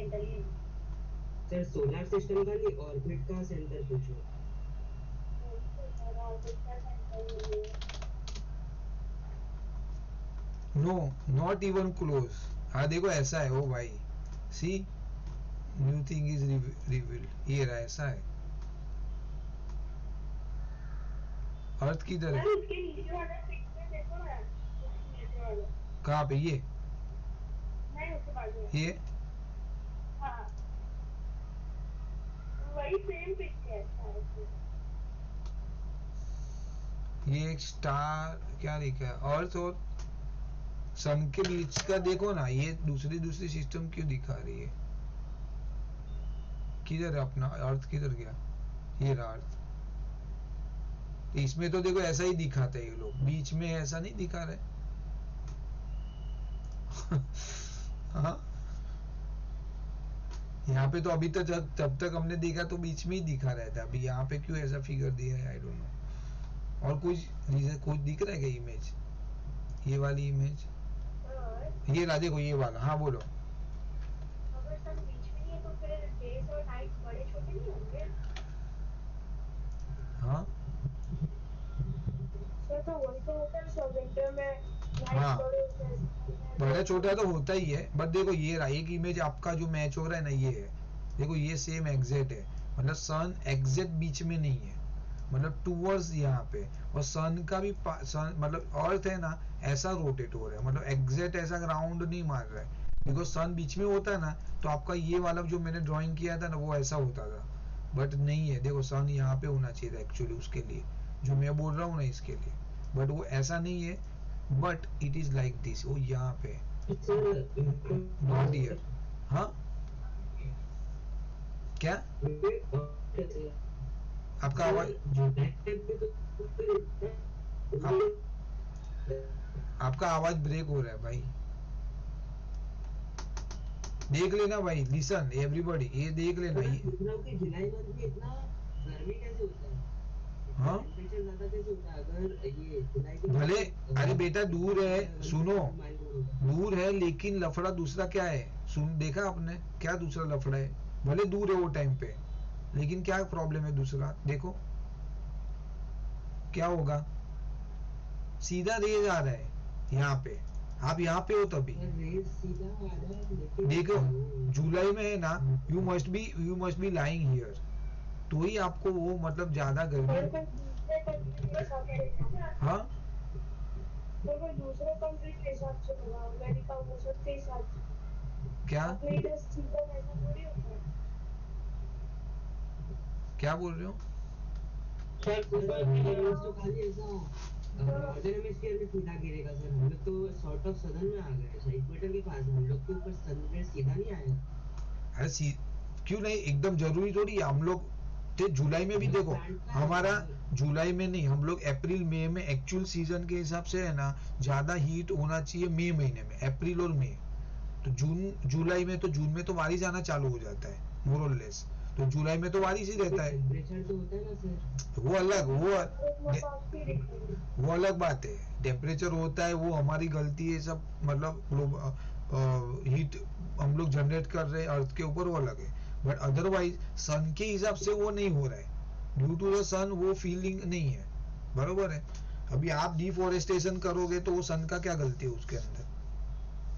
मेंटली। सर सोलर सिस्टम का नहीं, ऑर्बिट का सेंटर पूछो। No, not even close. हाँ देखो ऐसा है, ओ भाई, see, new thing is revealed, ये रहा, ऐसा है। अर्थ किधर है? मैम इसके नीचे वाला पिक्चर देखो ना, उसके नीचे वाला। कहाँ पे? ये नहीं उसके बाजू में। ये हाँ वही सेम पिक्चर है शायद से। ये एक स्टार क्या लिखा है, अर्थ और सन के बीच का देखो ना, ये दूसरी दूसरी सिस्टम क्यों दिखा रही है? किधर है अपना अर्थ, किधर गया? ये रहा अर्थ। इसमें तो देखो ऐसा ही दिखाते हैं ये लोग, बीच में ऐसा नहीं दिखा रहे। हाँ, यहाँ पे तो अभी तक तब तक हमने देखा तो बीच में ही दिखा रहा था, अभी यहाँ पे क्यों ऐसा फिगर दिया है, आई डोंट नो। और कुछ रीजन कुछ दिख रहा है क्या? इमेज, ये वाली इमेज, और ये ला देखो, ये वाला। हाँ बोलो। अगर सन बीच में नहीं है तो फिर डेज और नाइट बड़े छोटे नहीं होंगे? हाँ सर तो वही तो होता है सर, विंटर में नाइट हाँ, बड़े होते हैं। बड़ा छोटा तो होता ही है, बट देखो ये रहा एक इमेज आपका जो मैच हो रहा है ना, ये है, देखो ये सेम एग्जैक्ट है, मतलब सन एग्जैक्ट बीच में नहीं है, मतलब टूवर्ड्स यहाँ पे। और सन का भी सन मतलब अर्थ है ना, ऐसा रोटेट हो रहा है, मतलब एग्जैक्ट ऐसा राउंड नहीं मार रहा है, बिकॉज सन बीच में होता है ना, तो आपका ये वाला जो मैंने ड्राइंग किया था ना, वो ऐसा होता था, बट नहीं है। देखो सन यहाँ पे होना चाहिए था एक्चुअली उसके लिए, जो मैं बोल रहा हूँ ना इसके लिए, बट वो ऐसा नहीं है, but it is like this, वो यहाँ पे, नॉट हियर। हाँ क्या? आपका आवाज आपका आवाज ब्रेक हो रहा है भाई, देख लेना भाई, लिसन एवरीबॉडी, ये देख लेना ये। जुलाई मंथ में इतना गर्मी कैसे होता है? हाँ टेम्परेचर ज्यादा कैसे होता है अगर ये जुलाई के भले, अरे बेटा दूर है, सुनो, होगा। दूर है, लेकिन लफड़ा दूसरा क्या है, सुन देखा आपने क्या दूसरा लफड़ा है? भले दूर है वो टाइम पे, लेकिन क्या प्रॉब्लम है दूसरा, देखो क्या होगा, सीधा रेज आ रहा है यहाँ पे, आप यहाँ पे हो तभी रेस सीधा आ रहा है लेकिन देखो, जुलाई में है ना, you must be lying here, तो ही आपको वो मतलब ज्यादा और गर्मी। कोई दूसरे कंट्री के हिसाब से, हाँ तो कोई दूसरे कंट्री के हिसाब से होगा, अमेरिका वो सब के हिसाब से। क्या अपने इधर सीजन ऐसा थोड़ी होता है। क्या बोल रहे हो? सर रेस तो खाली ऐसा नॉर्दर्न हेमिस्फीयर में सीधा गिरेगा सर, हम लोग तो सॉर्ट ऑफ सदर्न में आ गए सर, इक्वेटर के पास हम लोग के ऊपर सनरेज सीधा नहीं आएगा। अरे क्यों नहीं, एकदम जरूरी थोड़ी है, हम लोग थे जुलाई में भी देखो, हमारा जुलाई में नहीं, हम लोग अप्रैल मई में एक्चुअल सीजन के हिसाब से है ना, ज्यादा हीट होना चाहिए मई महीने में, अप्रैल और मई, तो जून जुलाई में, तो जून में तो बारिश आना चालू हो जाता है मोर और लेस, तो जुलाई में तो बारिश ही रहता है। टेम्परेचर तो होता है ना सर, वो अलग, वो वो अलग बात है, टेम्परेचर होता है, वो हमारी गलती है सब, मतलब हीट हम लोग जनरेट कर रहे हैं अर्थ के ऊपर, वो अलग है, बट अदरवाइज सन के हिसाब से वो नहीं हो रहा है, ड्यू टू द सन वो फीलिंग नहीं है, बरोबर है। अभी आप डिफोरेस्टेशन करोगे तो वो सन का क्या गलती है उसके अंदर,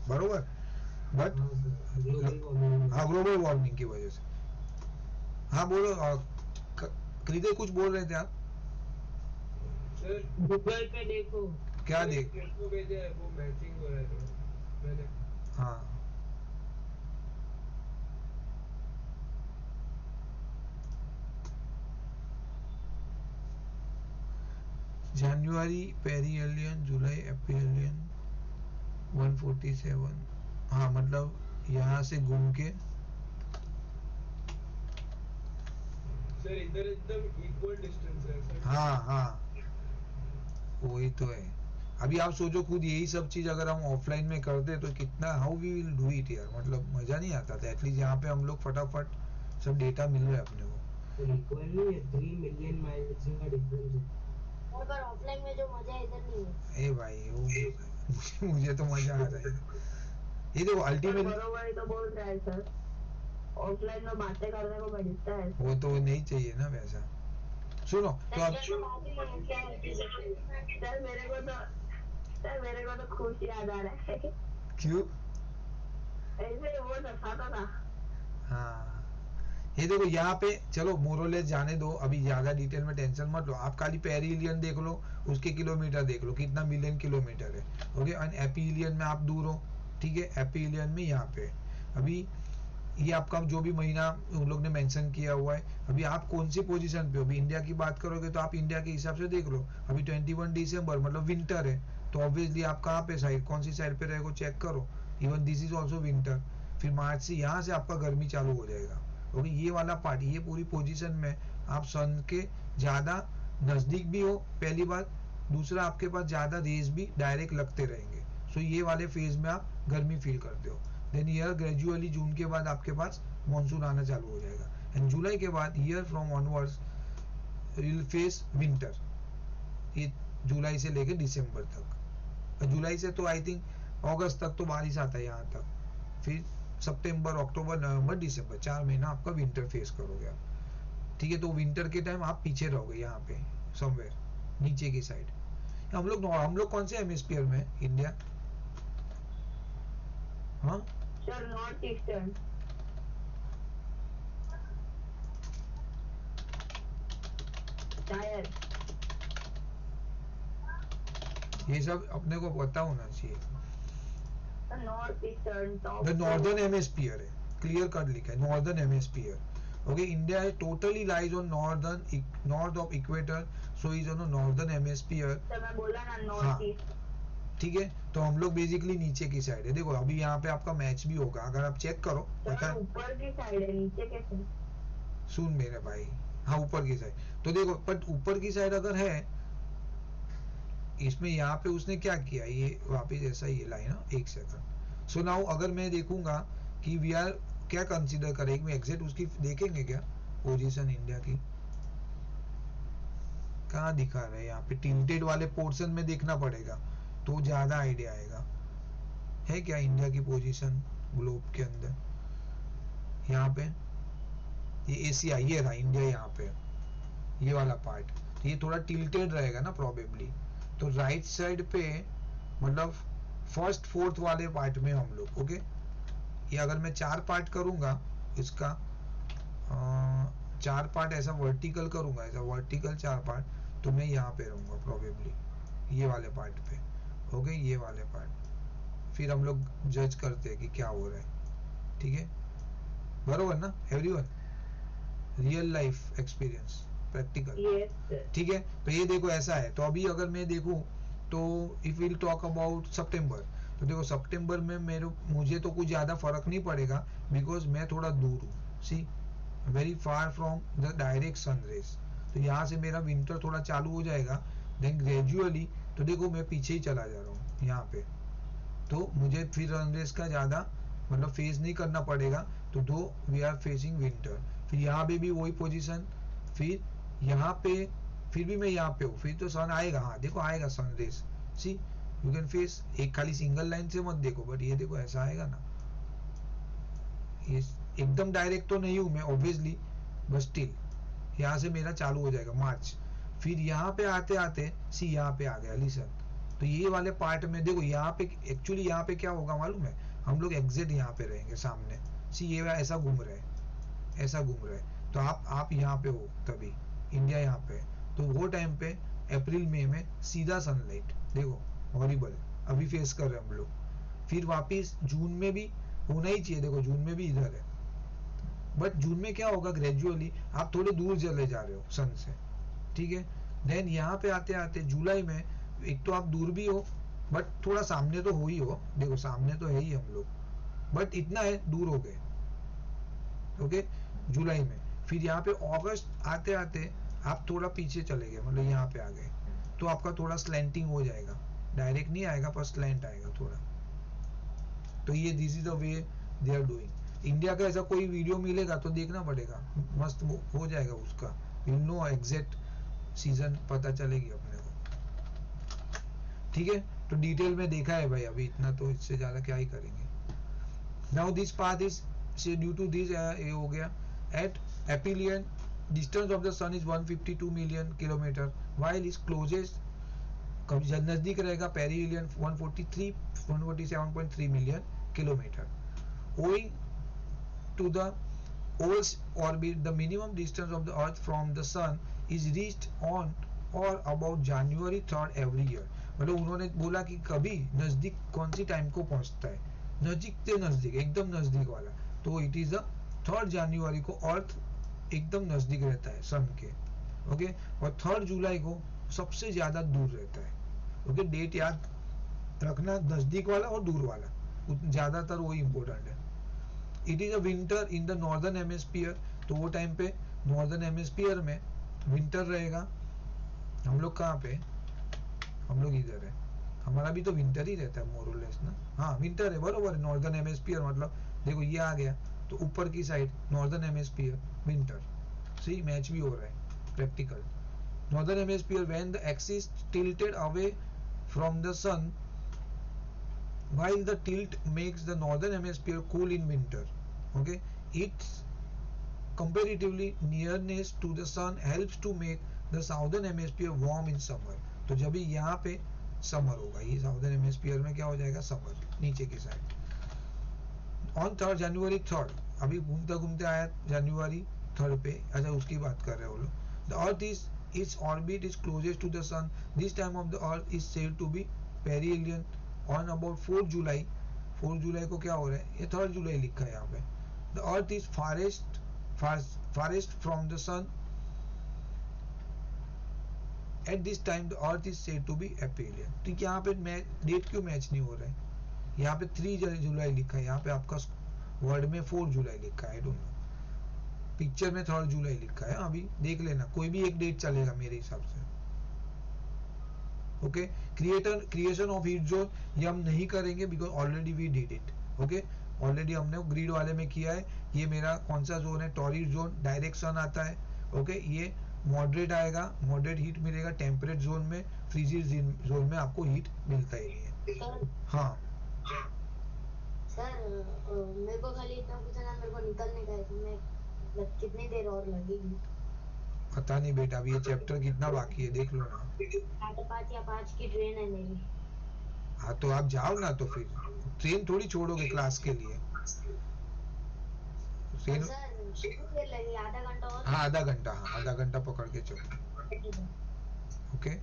बरोबर, बट ग्लोबल वार्मिंग। हाँ ग्लोबल वार्मिंग की वजह से। हाँ बोलो, कृदय कुछ बोल रहे थे आप? सर गूगल पे देखो क्या देख? को भेजा है, वो मैचिंग हो रहा है मैंने। हाँ जनवरी पेरिहेलियन, जुलाई एपिहेलियन 147, हाँ मतलब यहाँ से घूम के, सर इधर एकदम इक्वल डिस्टेंस है सर। हाँ हाँ वही तो है। अभी आप सोचो खुद, यही सब चीज अगर हम ऑफलाइन में करते तो कितना, how we will do it यार, मतलब मजा नहीं आता था, एटलीस्ट यहाँ पे हम लोग फटाफट सब डेटा मिल रहा है अपने को। तो इक्वल नहीं है, 3 मिलियन माइल्स का डिफरेंस है। और पर ऑफलाइन में जो मजा है इधर नहीं है। ए भाई वो मुझे तो मजा आ रहा है, ये देखो अल्टीमेटली, बरोबर ही तो बोल रहा है सर। ऑफलाइन में बातें करने को मिलता है। वो तो नहीं चाहिए ना वैसा। सुनो तो अब सर मेरे को तो खुश याद आ रहा है। क्यों? ऐसे वो दफाता था। हाँ ये देखो यहाँ पे, चलो मोरलेस जाने दो, अभी ज्यादा डिटेल में टेंशन मत लो, आप खाली पेरिलियन देख लो, उसके किलोमीटर देख लो कितना मिलियन किलोमीटर है। ओके, और एपीलियन में आप दूर हो, ठीक है, एपीलियन में यहाँ पे अभी ये आपका जो भी महीना उन लोग ने मेंशन किया हुआ है, अभी आप कौन सी पोजीशन पे हो। अभी इंडिया की बात करोगे तो आप इंडिया के हिसाब से देख लो, अभी 21 दिसंबर मतलब विंटर है, तो ऑब्वियसली आप कहाँ पे साइड, कौन सी साइड पे रहेगा चेक करो, even this is also winter. फिर मार्च से यहाँ से आपका गर्मी चालू हो जाएगा। ओके, ये वाला पार्ट, ये पूरी पोजीशन में आप सन के ज्यादा नजदीक भी हो पहली बात, दूसरा आपके पास ज्यादा रेज भी डायरेक्ट लगते रहेंगे, सो ये वाले फेज में आप गर्मी फील करते हो। देन ईयर ग्रेजुअली जून के बाद आपके पास मानसून आना चालू हो जाएगा, एंड जुलाई के बाद year from onwards will face winter, ये जुलाई से लेकर दिसंबर तक। जुलाई से तो आई थिंक अगस्त तक तो बारिश आता है यहाँ तक, फिर सितंबर अक्टूबर नवंबर दिसंबर 4 महीना आपका विंटर फेस करोगे आप, ठीक है। तो विंटर के टाइम आप पीछे रहोगे यहाँ पे समवेयर नीचे की साइड। हम लोग कौन से हेमिस्फीयर में, इंडिया? हाँ सर नॉर्थ ईस्टर्न। शायद ये सब अपने को पता होना चाहिए। North eastern the northern hemisphere है, क्लियर कट लिखा है northern hemisphere. Okay, India totally lies on north of equator, so is on northern hemisphere. तो मैं बोला ना हाँ नॉर्थ ईस्ट। ठीक है, तो हम लोग बेसिकली नीचे की साइड है। देखो अभी यहाँ पे आपका मैच भी होगा, अगर आप चेक करो पता ऊपर की साइड है, नीचे कैसे? सुन मेरे भाई, हाँ ऊपर की साइड, तो देखो बट ऊपर की साइड अगर है इसमें, यहाँ पे उसने क्या किया, ये वापिस ऐसा ये लाइन, एक सेकंड। सो नाउ अगर मैं देखूंगा कि वी आर क्या कंसीडर करेंगे, एग्जैक्ट उसकी देखेंगे क्या पोजीशन इंडिया की, कहाँ दिखा रहे हैं यहाँ पे, टिल्टेड वाले पोर्शन में देखना पड़ेगा तो ज्यादा आइडिया आएगा। है क्या इंडिया की पोजीशन ग्लोब के अंदर, यहाँ पे ये एशिया, ये रहा इंडिया यहाँ पे, ये वाला पार्ट, ये थोड़ा टिल्टेड रहेगा ना प्रोबेबली, तो राइट साइड पे मतलब फर्स्ट फोर्थ वाले पार्ट में हम लोग। ओके, ये अगर मैं 4 पार्ट करूंगा इसका, 4 पार्ट ऐसा वर्टिकल करूंगा, ऐसा वर्टिकल 4 पार्ट, तो मैं यहाँ पे रहूंगा प्रोबेबली ये वाले पार्ट पे। ओके, ये वाले पार्ट, फिर हम लोग जज करते हैं कि क्या हो रहा है, ठीक है, बरोबर ना everyone, real life experience practical, ठीक है। तो ये देखो ऐसा है, तो अभी अगर मैं देखूं तो इफ विल टॉक अबाउट सितंबर, तो देखो सितंबर में मुझे तो कुछ ज्यादा फर्क नहीं पड़ेगा, बिकॉज मैं थोड़ा दूर हूँ, see very far from the direct sun rays, तो यहाँ से मेरा विंटर थोड़ा चालू हो जाएगा, देन ग्रेजुअली, तो देखो मैं पीछे ही चला जा रहा हूँ यहाँ पे, तो मुझे फिर सन रेज का ज्यादा मतलब फेस नहीं करना पड़ेगा, तो दो वी आर फेसिंग विंटर। फिर यहाँ पे भी वही पोजीशन, फिर यहाँ पे फिर भी मैं यहाँ पे हूँ, फिर तो सन आएगा, हाँ देखो आएगा sunrays, see you can face, एक खाली सिंगल लाइन से मत देखो, बट ये देखो ऐसा आएगा ना, ये एकदम डायरेक्ट तो नहीं हूँ मैं ऑब्वियसली, बट स्टिल यहाँ से मेरा चालू हो जाएगा मार्च, फिर यहाँ पे आते आते सी यहाँ पे आ गया लिसन, तो ये वाले पार्ट में देखो यहाँ पे एक्चुअली यहाँ पे क्या होगा मालूम है, हम लोग एग्जिट यहाँ पे रहेंगे सामने, सी ये ऐसा घूम रहे हैं, ऐसा घूम रहे हैं, तो आप यहाँ पे हो तभी इंडिया यहाँ पे, तो वो टाइम पे अप्रैल मई में सीधा सनलाइट देखो हॉरिबल अभी फेस कर रहे हैं हम लोग, फिर वापिस जून में भी होना ही चाहिए, देखो जून में भी इधर है, बट जून में क्या होगा ग्रेजुअली आप थोड़े दूर चले जा रहे हो सन से, ठीक है। देन यहाँ पे आते आते जुलाई में एक तो आप दूर भी हो बट थोड़ा सामने तो हो ही हो, देखो सामने तो है ही हम लोग, बट इतना है दूर हो गए। ओके, जुलाई में फिर यहाँ पे अगस्त आते आते आप थोड़ा पीछे चले गए, मतलब यहाँ पे आ गए, तो आपका थोड़ा स्लैंटिंग हो जाएगा, डायरेक्ट नहीं आएगा पर स्लैंट आएगा थोड़ा, तो ये this is the way they are doing. India का ऐसा कोई वीडियो मिलेगा तो देखना पड़ेगा, मस्त हो जाएगा उसका, यू नो एग्जैक्ट सीजन पता चलेगी अपने को, ठीक है। तो डिटेल में देखा है भाई अभी इतना, तो इससे ज्यादा क्या ही करेंगे। Now this path is so due to this ये हो गया at aphelion distance of the sun is 152 million kilometer while its closest कब जब नजदीक रहेगा perihelion 147.3 million kilometre owing to the Earth's orbit the minimum distance of the earth from the sun is reached on or about January 3rd every year मतलब उन्होंने बोला कि कभी नजदीक कौन सी टाइम को पहुंचता है नजदीक से नजदीक एकदम नजदीक वाला तो इट इज 3rd जनवरी को अर्थ एकदम नजदीक रहता है सन के ओके और 3rd जुलाई को सबसे ज्यादा दूर रहता है ओके डेट याद रखना नजदीक वाला और दूर वाला ज्यादातर वही इंपॉर्टेंट है it is a winter in the northern hemisphere तो वो टाइम पे नॉर्दर्न हेमिस्फीयर में विंटर रहेगा हम लोग कहाँ पे हम लोग इधर है हमारा भी तो विंटर ही रहता है मोर और लेस ना हाँ विंटर है बरोबर नॉर्दर्न हेमिस्फीयर मतलब देखो ये आ गया तो ऊपर की साइड नॉर्दर्न हेमिस्फीयर विंटर सी मैच भी हो रहा है practical northern hemisphere when the axis tilted away from the sun while the tilt makes the northern hemisphere cool in winter okay its comparatively nearness to the sun helps to make the southern hemisphere warm in summer तो जब भी यहाँ पे summer होगा ये southern hemisphere में क्या हो जाएगा समर नीचे की side on 3rd January 3rd अभी घूमते घूमते आया जनवरी 3rd पे अच्छा उसकी बात कर रहे हो लोग the earth is its orbit is closest to the sun this time of the earth is said to be perihelion on about 4 जुलाई 4 जुलाई को क्या हो रहा है ये 3rd जुलाई लिखा है यहाँ पे the earth is farthest from the sun at this time the earth is said to be aphelion ठीक यहाँ पे डेट क्यों मैच नहीं हो रहा है यहाँ पे 3 जुलाई लिखा है यहाँ पे आपका वर्ड में 4 जुलाई लिखा है आई डोंट नो पिक्चर में 3rd जुलाई लिखा है अभी देख लेना कोई भी एक डेट चलेगा मेरे हिसाब से okay creation of heat zone ये हम नहीं करेंगे because already we did it okay already हमने ग्रिड वाले में किया है ये मेरा कौन सा जोन है टॉरिड जोन डायरेक्ट सन आता है ओके ये मॉडरेट आएगा मॉडरेट हीट मिलेगा टेम्परेट जोन में फ्रीजी जोन में आपको हीट मिलता ही नहीं है हाँ सर मेरे को खाली इतना पूछना मेरे को निकलने का है तो मैं मतलब कितनी देर और लगेगी पता नहीं बेटा अभी ये चैप्टर कितना बाकी है देख लो ना 5:30 या 5 की ट्रेन है मेरी हाँ तो आप जाओ ना तो फिर ट्रेन थोड़ी छोड़ोगे क्लास के लिए ट्रेन सर कितनी देर लगेगी आधा घंटा और हाँ आधा घंटा पकड़ के चलो ओके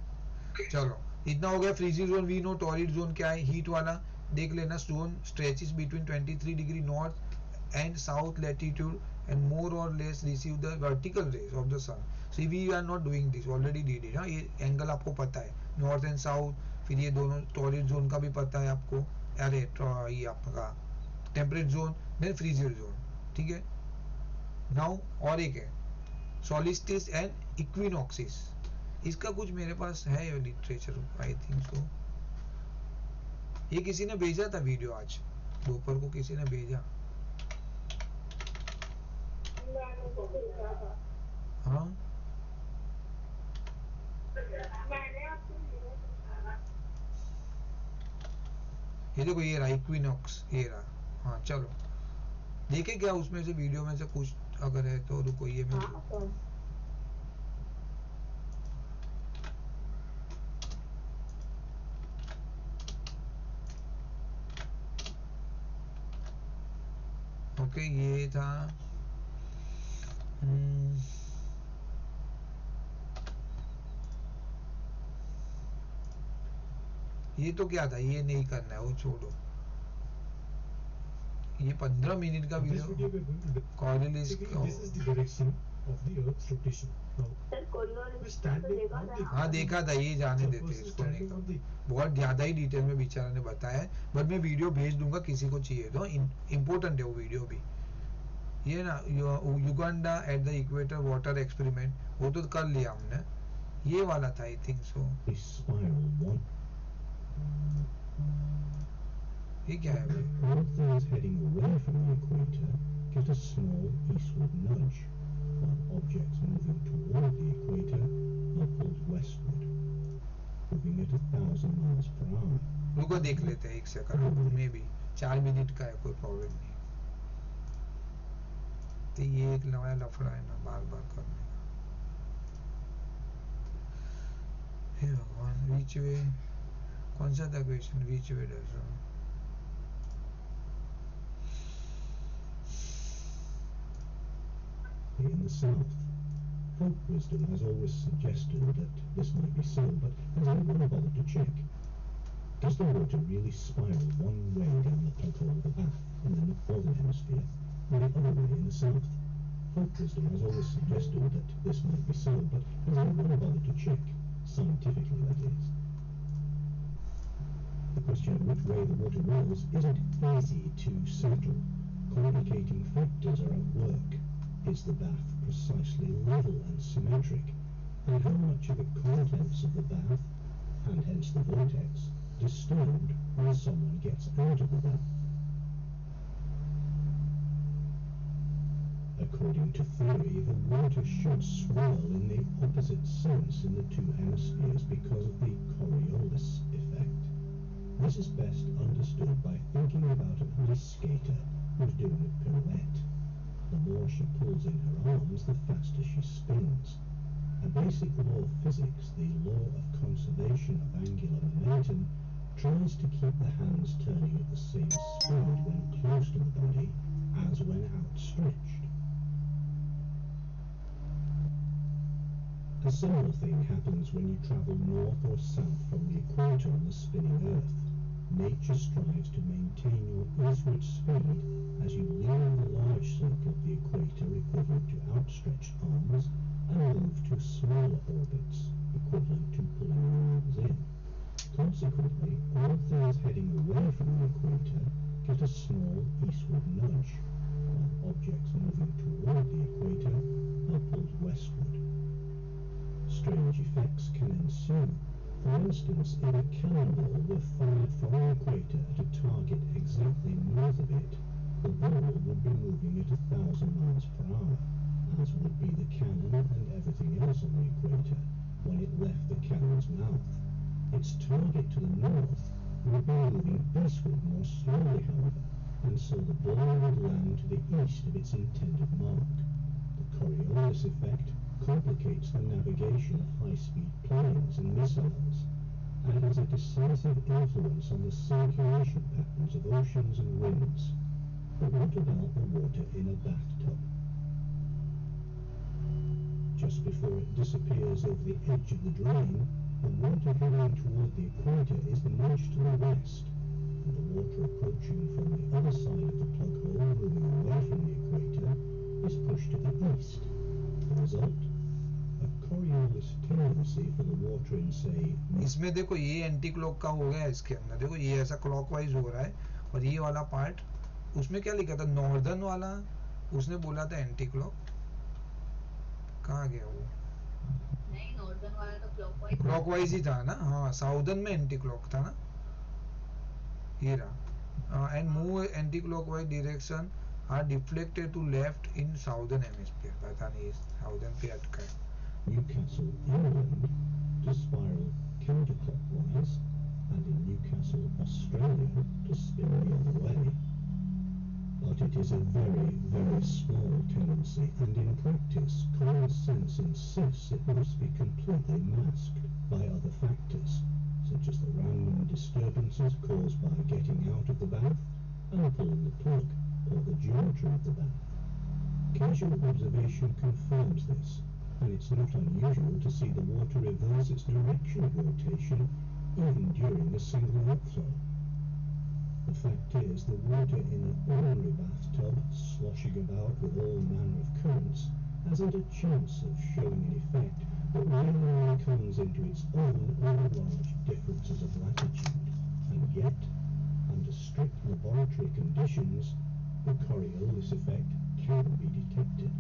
चलो इतना हो गया frigid zone we know torrid zone क्या है हीट वाला देख लेना zone stretches between 23 degree north and south latitude and more or less receive the vertical rays of the sun so we are not doing this already did it हाँ ये angle आपको पता है नॉर्थ एंड साउथ फिर ये दोनों torrid zone का भी पता है आपको अरे ये आपका टेम्परेट जोन देन फ्रीजियर जोन ठीक है नाउ और एक है सोलिस्टिस एंड इक्विनॉक्सिस इसका कुछ मेरे पास है लिटरेचर आई थिंक सो ये किसी ने भेजा था वीडियो आज दोपहर को किसी ने भेजा हाँ ये देखो ये रहा इक्विनॉक्स ये रहा हाँ चलो देखे क्या उसमें से वीडियो में से कुछ अगर है तो रुको ये मैं ओके ये था ये तो क्या था ये नहीं करना है वो छोड़ो ये 15 मिनट का वीडियो कॉर्डिलिस हाँ देखा था ये जाने देते इसको नहीं बहुत ज्यादा ही डिटेल में बेचारा ने बताया है बट मैं वीडियो भेज दूंगा किसी को चाहिए तो इम्पोर्टेंट है वो वीडियो भी ये ना Uganda at the equator water experiment वो तो कर लिया हमने ये वाला था आई थिंक सो ये क्या है Earth is heading away from the equator, get a small eastward nudge, while objects moving toward the equator are pulled westward, moving at 1,000 miles per hour. रुको देख लेते हैं एक सेकंड में भी 4 मिनट का है कोई प्रॉब्लम नहीं तो ये एक नया लफड़ा है ना बार बार करने का। हे भगवान, विच वे, कौन सा था question, which way does in the south. Folk wisdom has always suggested that this might be so, but has anyone bothered to check? Does the water really spiral one way down the plug hole of the bath in the northern hemisphere, or the other way in the south? Folk wisdom has always suggested that this might be so, but has anyone bothered to check? Scientifically, that is. The question of which way the water rolls isn't easy to settle. Complicating factors are at work. Is the bath precisely level and symmetric? And how much of the contents of the bath, and hence the vortex, disturbed when someone gets out of the bath? According to theory, the water should swirl in the opposite sense in the two hemispheres because of the Coriolis effect. This is best understood by thinking about an ice skater who's doing a pirouette. The more she pulls in her arms, the faster she spins. A basic law of physics, the law of conservation of angular momentum, tries to keep the hands turning at the same speed when close to the body as when outstretched. A similar thing happens when you travel north or south from the equator on the spinning Earth. Nature strives to maintain your eastward speed as you leave the large circle of the equator equivalent to outstretched arms and move to smaller orbits equivalent to pulling your arms in. Consequently, all things heading away from the equator get a small eastward nudge, while objects moving toward the equator are pulled westward. Strange effects can ensue. For instance, if a cannonball were fired from the equator at a target exactly north of it, the ball would be moving at 1,000 miles per hour, as would be the cannon and everything else on the equator when it left the cannon's mouth. Its target to the north would be moving eastward more slowly, however, and so the ball would land to the east of its intended mark. The Coriolis effect complicates the navigation of high-speed planes and missiles, and has a decisive influence on the circulation patterns of oceans and winds. But what about the water in a bathtub? Just before it disappears over the edge of the drain, the water heading toward the equator is nudged to the west, and the water approaching from the other side of the plug hole moving away from the equator is pushed to the east. The result? A Coriolis tendency for the water in, say, इसमें देखो ये anti clock का हो गया है, इसके अंदर देखो ये ऐसा क्लॉकवाइज हो रहा है, और ये वाला पार्ट उसमें क्या लिखा था, नॉर्दर्न वाला उसने बोला था एंटी क्लॉक, कहाँ गया वो, नहीं नॉर्दर्न वाला तो क्लॉकवाइज ही था ना, हाँ साउदर्न में एंटी क्लॉक था ना, ये रहा, and move anticlockwise direction are deflected to left in southern hemisphere, पता नहीं साउदर्न पे अटका है। Newcastle, England, to spiral counterclockwise, and in Newcastle, Australia, to spin the other way. But it is a very, very small tendency, and in practice, common sense insists it must be completely masked by other factors, such as the random disturbances caused by getting out of the bath and pulling the plug, or the geometry of the bath. Casual observation confirms this, and it's not unusual to see the water reverse its direction of rotation even during a single outflow. The fact is, the water in an ordinary bathtub, sloshing about with all manner of currents, hasn't a chance of showing an effect that really comes into its own over large differences of latitude, and yet, under strict laboratory conditions, the Coriolis effect can be detected.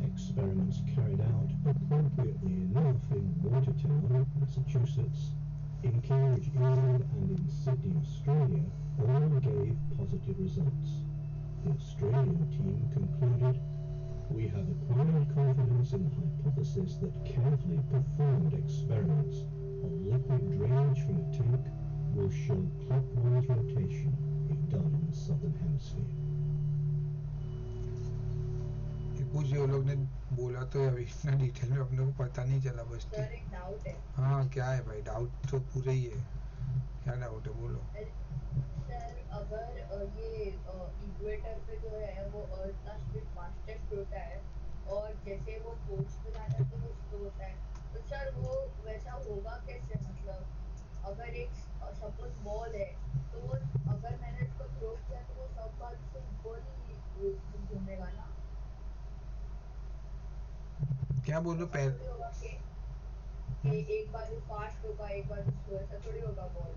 Experiments carried out appropriately enough in Watertown, Massachusetts, in Cambridge, England, and in Sydney, Australia, all gave positive results. The Australian team concluded, "We have acquired confidence in the hypothesis that carefully performed experiments on liquid drainage from a tank will show clockwise rotation if done in the southern hemisphere." इतना detail में अपने को पता नहीं चला बस sir ठीक। एक डाउट है हाँ क्या है भाई, डाउट तो पूरे ही है, क्या डाउट है बोलो। सर अगर ये इक्वेटर पे जो है वो अर्थ का स्पीड फास्टेस्ट होता है और जैसे वो पोल्स पे जाता है तो वो स्लो होता है, तो सर वो वैसा होगा कैसे? मतलब अगर एक सपोज बॉल है तो वो अगर मैंने उसको थ्रो किया तो वो सब बाजू से इक्वल ही घूमेगा ना? क्या बोलो ऐसा पहले। थोड़ी होगा कि एक बाजू फास्ट होगा एक बाजू स्लो, ऐसा थोड़ी होगा बॉल।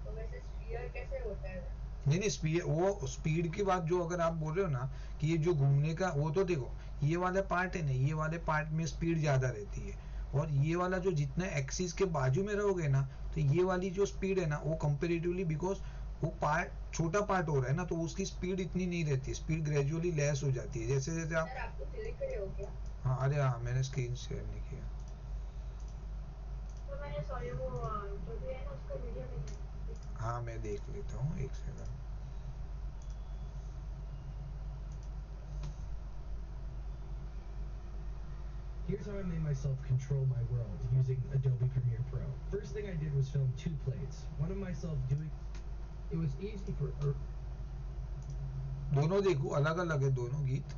तो वैसे स्फीयर कैसे होता है? नहीं नहीं, स्पीड, वो स्पीड की बात जो अगर आप बोल रहे हो ना कि ये जो घूमने का, वो तो देखो ये वाला पार्ट है ना, ये वाले पार्ट में स्पीड ज़्यादा रहती है, और ये वाला जो जितना एक्सिस के बाजू में रहोगे ना, तो ये वाली जो स्पीड है ना वो कंपेरेटिवली, बिकॉज वो पार्ट छोटा पार्ट हो रहा है ना, तो उसकी स्पीड इतनी नहीं रहती, स्पीड ग्रेजुअली लेस हो जाती है जैसे जैसे आप। सर आप कुछ लिख रहे हो क्या? हाँ अरे हाँ, मैंने स्क्रीन शेयर नहीं किया। तो मैंने सॉरी वो जो भी है ना उसका वीडियो नहीं है। हाँ मैं देख लेता हूँ, एक second. Here's how I made myself control my world using Adobe Premiere Pro. First thing I did was film 2 plates. One of myself doing... It was easy for... दोनों देखो, अलग अलग है दोनों गीत।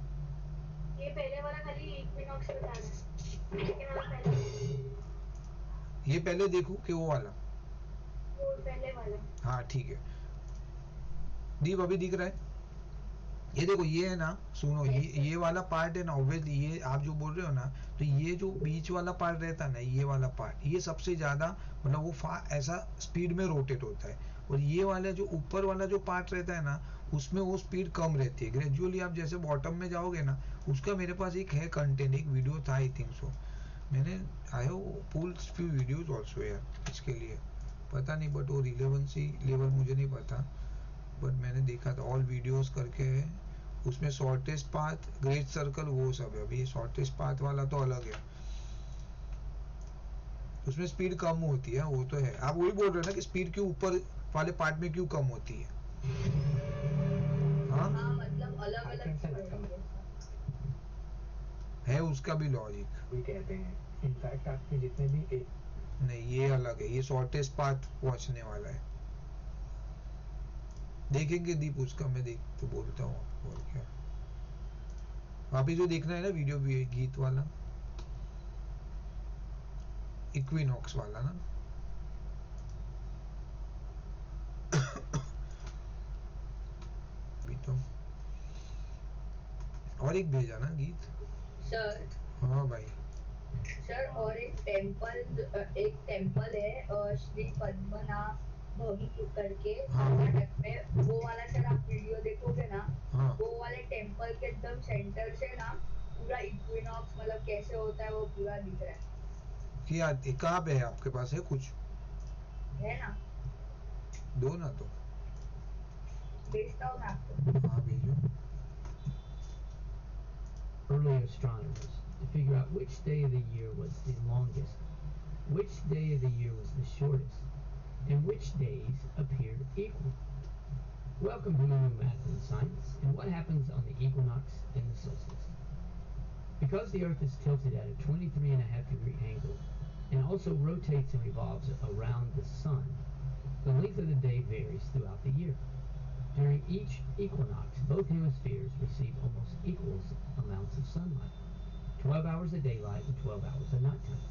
ये पहले वाला खाली इक्विनॉक्स बता रहा है, लेकिन वाला पहले, ये पहले देखो कि वो वाला। वो पहले वाला। हाँ ठीक है, दीप अभी दिख रहा है। ये देखो ये है ना, सुनो, ये वाला पार्ट है ना, ऑब्वियसली ये आप जो बोल रहे हो ना, तो ये जो बीच वाला पार्ट रहता है ना, ये वाला पार्ट, ये सबसे ज्यादा मतलब वो ऐसा स्पीड में रोटेट होता है, और ये वाला जो ऊपर वाला जो पार्ट रहता है ना, उसमें वो स्पीड कम रहती है। ग्रेजुअली आप जैसे बॉटम में जाओगे ना, उसका मेरे पास एक है कंटेंट, एक वीडियो था आई थिंक सो, मैंने I have pull few videos also यार इसके लिए, पता नहीं बट वो रिलेवेंसी लेवल मुझे नहीं पता, बट मैंने देखा था ऑल वीडियोस करके है, उसमें शॉर्टेस्ट पाथ, ग्रेट सर्कल, वो सब है। अभी ये शॉर्टेस्ट पाथ वाला तो अलग है, उसमें स्पीड कम होती है, वो तो है। आप वही बोल रहे हो ना कि स्पीड क्यों ऊपर वाले पार्ट में क्यों कम होती है? हाँ हाँ मतलब अलग अलग है उसका भी लॉजिक। भी कहते हैं। इनफैक्ट आपके जितने भी नहीं ये अलग है, ये शॉर्टेस्ट पाथ पहुंचने वाला है, देखेंगे दीप उसका, मैं देख तो बोलता हूँ आपको, और क्या। वापिस जो देखना है ना वीडियो भी, गीत वाला, इक्विनॉक्स वाला ना। भी तो और एक भेजा ना गीत। सर हाँ भाई। सर और एक टेम्पल है श्री पद्मनाभ करके हाँ। कर्नाटक में, वो वाला सर आप वीडियो देखोगे ना, हाँ वो वाले टेम्पल के एकदम सेंटर से ना पूरा इक्विनॉक्स मतलब कैसे होता है वो पूरा दिख रहा क्या कहाँ पे है आपके पास, है कुछ? है ना? दो ना तो। भेजता हूँ मैं आपको। हाँ भेजो। early astronomers to figure out which day of the year was the longest, which day of the year was the shortest, and which days appeared equal. Welcome to Moo Math and Science, and what happens on the equinox and the solstice. Because the Earth is tilted at a 23.5-degree angle, and also rotates and revolves around the Sun, the length of the day varies throughout the year. During each equinox, both hemispheres receive almost equal amounts of sunlight, 12 hours of daylight and 12 hours of nighttime.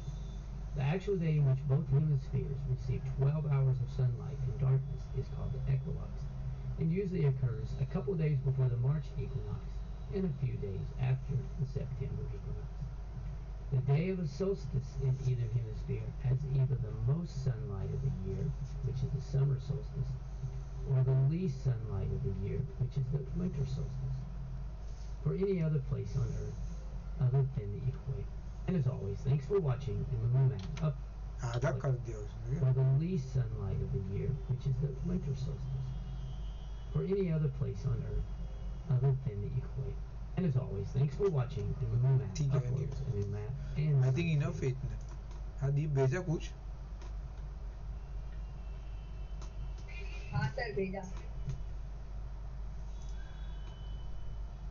The actual day in which both hemispheres receive 12 hours of sunlight and darkness is called the equinox, and usually occurs a couple days before the March equinox and a few days after the September equinox. The day of the solstice in either hemisphere has either the most sunlight of the year, which is the summer solstice, or the least sunlight of the year, which is the winter solstice, for any other place on Earth other than the equator. And as always, thanks for watching the Moo Math Up. आधा कर दिया उसने। For the least sunlight of the year, which is the winter solstice, for any other place on Earth other than the equator. And as always, thanks for watching the Moo Math ठीक है, Uploads, a Moo Math and I think Science enough है series. इतने। हाँ दीप भेजा कुछ? हाँ sir भेजा।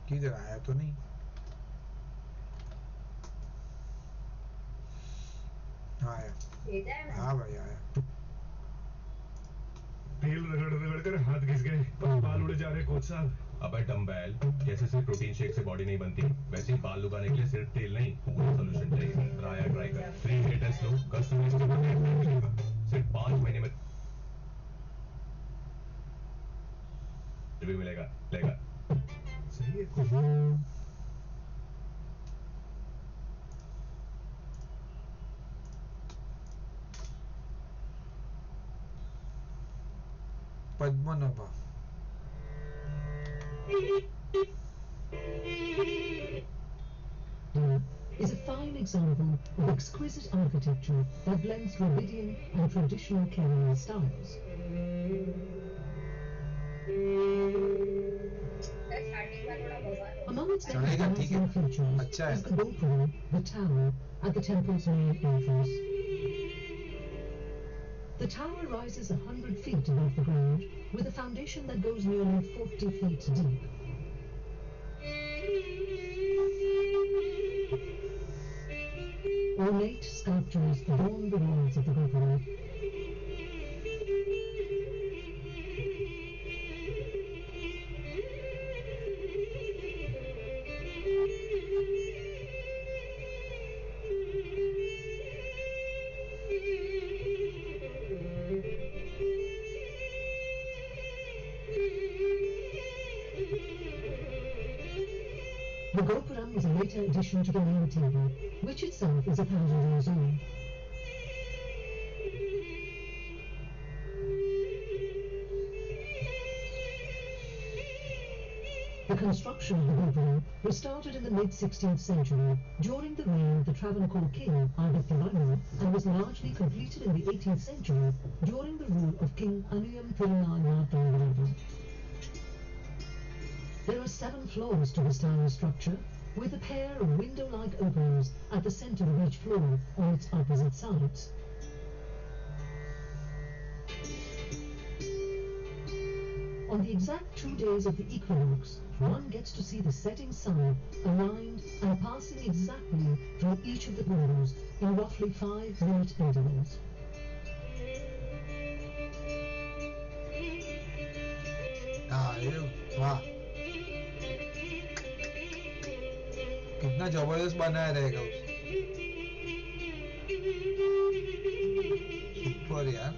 किधर आया तो नहीं? भेजा है ना? हाँ भाई आया। तेल रगड़ रगड़ कर हाथ घिस गए, पर बाल उड़े जा रहे कोच साहब। अबे डम्बेल, जैसे सिर्फ प्रोटीन शेक से बॉडी नहीं बनती, वैसे ही बाल उगाने के लिए सिर्फ तेल नहीं, पूरा सोल्यूशन चाहिए। राया ट्राई कर, फ्री हेयर टेस्ट लो, कस्टमाइज्ड हेयर मिलेगा सिर्फ 5 महीने में भी मिलेगा लेगा। सही है कुछ। Padmanabha is a fine example of exquisite architecture that blends Dravidian and traditional Kerala styles. Among its many dazzling features is the Gopuram, the tower, at the temple's main entrance. The tower rises 100 feet above the ground, with a foundation that goes nearly 40 feet deep. Ornate sculptures adorn the walls of the Gopuram. The Gopuram is a later addition to the main temple, which itself is 1,000 years old. The construction of the Gopuram was started in the mid-16th century during the reign of the Travancore king Adityavarma and was largely completed in the 18th century during the rule of King Aniyam Thirunalnathongalava. There are 7 floors to this tower structure, with a pair of window-like openings at the center of each floor on its opposite sides. On the exact 2 days of the equinox, one gets to see the setting sun aligned and passing exactly through each of the windows in roughly 5-minute intervals. वाह कितना जबरदस्त बनाया रहेगा super यार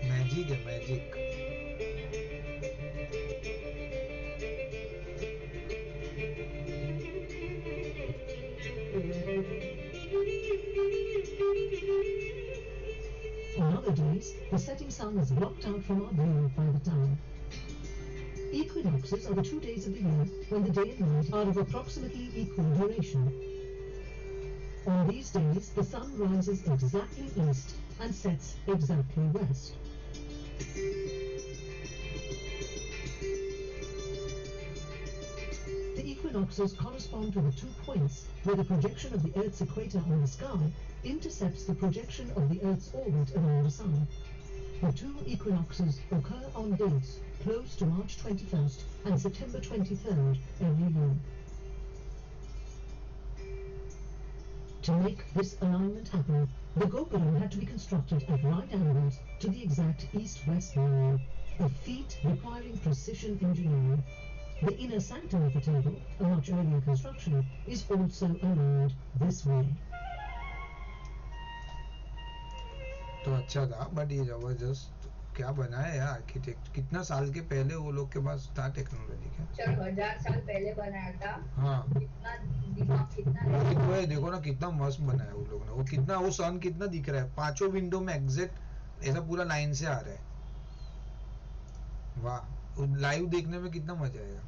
magic है magic On other days, the setting sun is blocked out from our view by the tower. Equinoxes are the 2 days of the year when the day and night are of approximately equal duration. On these days, the sun rises exactly east and sets exactly west. The equinoxes correspond to the 2 points where the projection of the Earth's equator on the sky intercepts the projection of the Earth's orbit around the sun. The 2 equinoxes occur on dates close to March 21st and September 23rd every year. To make this alignment happen, the Gopuram had to be constructed at right angles to the exact east-west line, a feat requiring precision engineering. The inner sanctum of the temple, a much earlier construction, is also aligned this way. तो अच्छा था but ये जबरदस्त क्या बनाया यार architect कितना साल के पहले वो लोग के पास था टेक्नोलॉजी क्या चल 1000 साल पहले बनाया था हाँ कितना दिमाग कितना वो है देखो ना कितना मस्त बनाया वो लोग ने वो कितना वो सन कितना दिख रहा है 5 विंडो में एग्जैक्ट ऐसा पूरा लाइन से आ रहा है वाह लाइव देखने में कितना मजा आएगा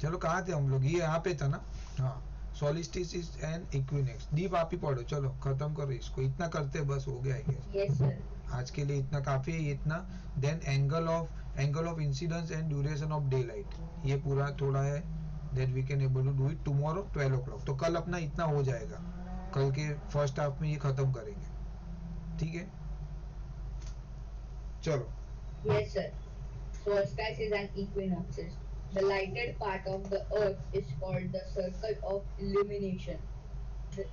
चलो कहाँ थे हम लोग ये यहाँ पे था ना हाँ सोलिस्टिस एंड इक्विनेक्स दीप आप ही पढ़ो चलो खत्म करो इसको इतना करते बस हो गया है यस सर आज के लिए इतना काफी है इतना then angle of incidence and duration of daylight ये पूरा थोड़ा है that we can able to do it tomorrow 12 o'clock तो कल अपना इतना हो जाएगा कल के फर्स्ट हाफ में ये खत्म करेंगे ठीक है चलो yes sir solstices and equinoxes The lighted part of the earth is called the circle of illumination.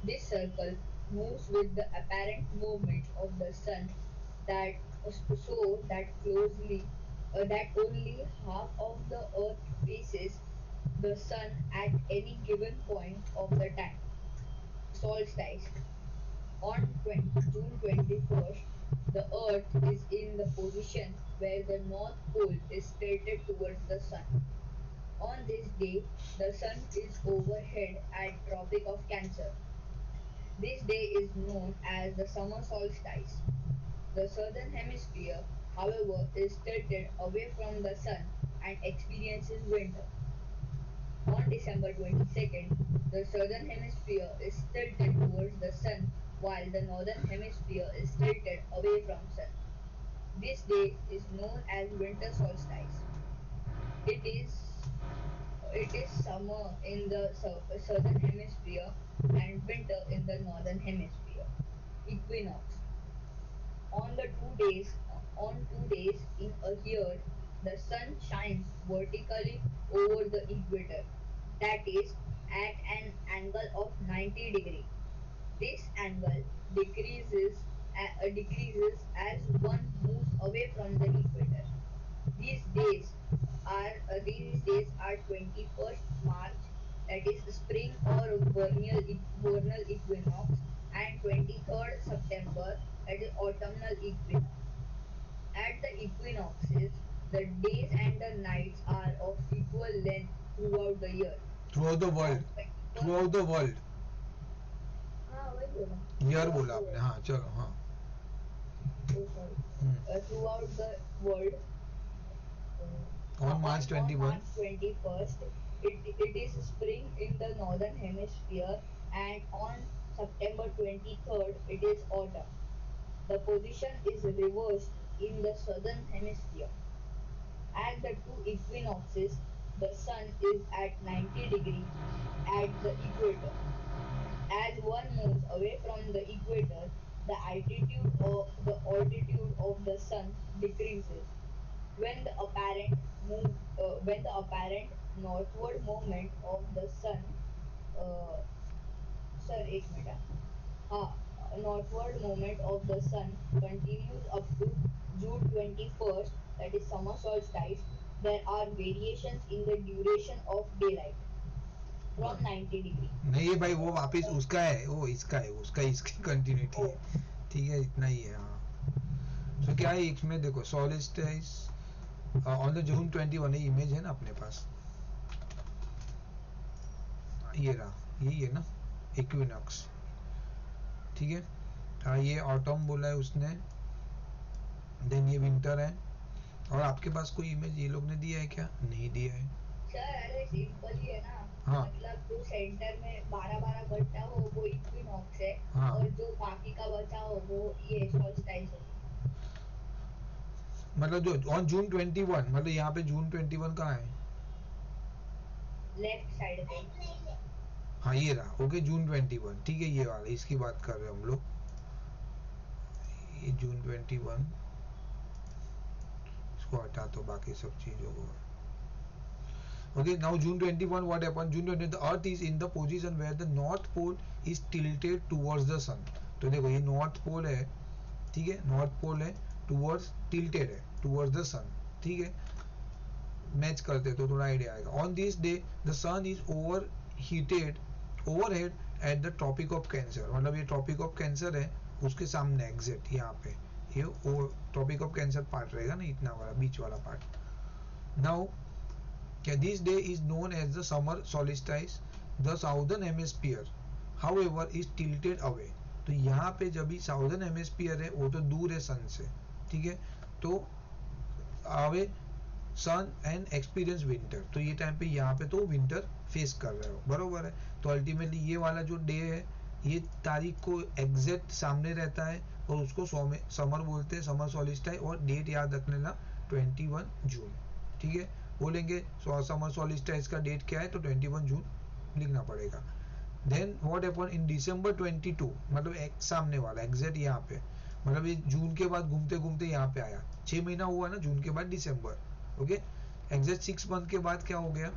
This circle moves with the apparent movement of the sun, that so that only half of the earth faces the sun at any given point of the time. Solstice. On June 21st, the Earth is in the position where the North Pole is tilted towards the Sun. On this day, the Sun is overhead at Tropic of Cancer. This day is known as the summer solstice. The southern hemisphere, however, is tilted away from the Sun and experiences winter. On December 22nd, the southern hemisphere is tilted towards the sun while the northern hemisphere is tilted away from sun. This day is known as winter solstice. It is it is summer in the southern hemisphere and winter in the northern hemisphere. Equinox. On the 2 days on 2 days in a year, the sun shines vertically over the equator, that is, at an angle of 90 degrees. This angle decreases as one moves away from the equator. These days are 21st March, that is spring or vernal equinox, and 23rd September, that is autumnal equinox. At the equinoxes, the days and the nights are of equal length throughout the year. Through the world, through out the world, हाँ वही बोला, year बोला आपने, हाँ चलो हाँ. Throughout the world, On March 21, March 21st, it is spring in the northern hemisphere, and on September 23rd, it is autumn. The position is reversed in the southern hemisphere. At the two equinoxes, the sun is at 90 degrees at the equator. As one moves away from the equator, the altitude of the sun decreases. When the apparent northward movement of the sun, uh, sir, एक minute, northward movement of the sun continues up to June 21st, that is summer solstice. There are variations in the duration of daylight from 90 degree. नहीं है भाई, वो वापिस उसका है, वो इसका है, उसका इसकी कंटिन्यूटी है, ठीक है, इतना ही है. हाँ, तो क्या है इसमें देखो, सॉलिस्टिस ऑन द जून 21, ये इमेज है ना अपने पास, ये रहा, यही है ना इक्विनॉक्स, ठीक है. हाँ, ये ऑटम बोला है उसने, देन ये विंटर है. और आपके पास कोई इमेज ये लोग ने दिया है क्या? नहीं दिया है सर. अरे सिंपल ही है ना. हाँ. मतलब जो सेंटर में 12-12 बचा हो वो इक्विनॉक्स है. हाँ. और जो बाकी का बचा हो वो ये सॉल्स्टाइस है. मतलब जो ऑन जून 21, मतलब यहाँ पे जून 21 कहाँ है? लेफ्ट साइड पे. हाँ ये रहा, ओके, जून 21, ठीक है, ये वाला, इसकी बात कर रहे हैं हम लोग. ये जून 21, इसको हटा तो बाकी सब चीजों को. Okay, now June 21, what happened? June 20, the Earth is in the position where the North Pole is tilted towards the Sun. तो देखो ये North Pole है, ठीक है, North Pole है, towards tilted है, towards the Sun, ठीक है. मैच करते तो थोड़ा आइडिया आएगा. On this day, the Sun is overhead at the Tropic of Cancer. मतलब ये Tropic of Cancer है, उसके सामने एग्जैक्ट यहाँ पे ये Tropic of Cancer पार्ट रहेगा ना, इतना वाला बीच वाला part. Now this day is known as the summer solstice. The southern hemisphere, however, is tilted away. तो यहाँ पे जब भी साउदर्न हेमिस्फीयर है वो तो दूर है सन से, ठीक है, तो आवे सन एंड एक्सपीरियंस विंटर. तो ये टाइम पे यहाँ पे तो विंटर फेस कर रहे हो, बरोबर है. तो अल्टीमेटली ये वाला जो डे है ये तारीख को एग्जैक्ट सामने रहता है और उसको समर बोलते हैं, समर सॉलिस्टाइस. और डेट याद रख लेना 21 जून, ठीक है. बोलेंगे समर सॉलिस्टाइस का डेट क्या है, तो 21 जून लिखना पड़ेगा. देन व्हाट हैपन इन दिसंबर 22, मतलब एक सामने वाला एग्जैक्ट यहाँ पे, मतलब ये जून के बाद घूमते घूमते यहाँ पे आया. 6 महीना हुआ ना, जून के बाद दिसंबर, ओके. एग्जैक्ट 6 मंथ के बाद क्या हो गया,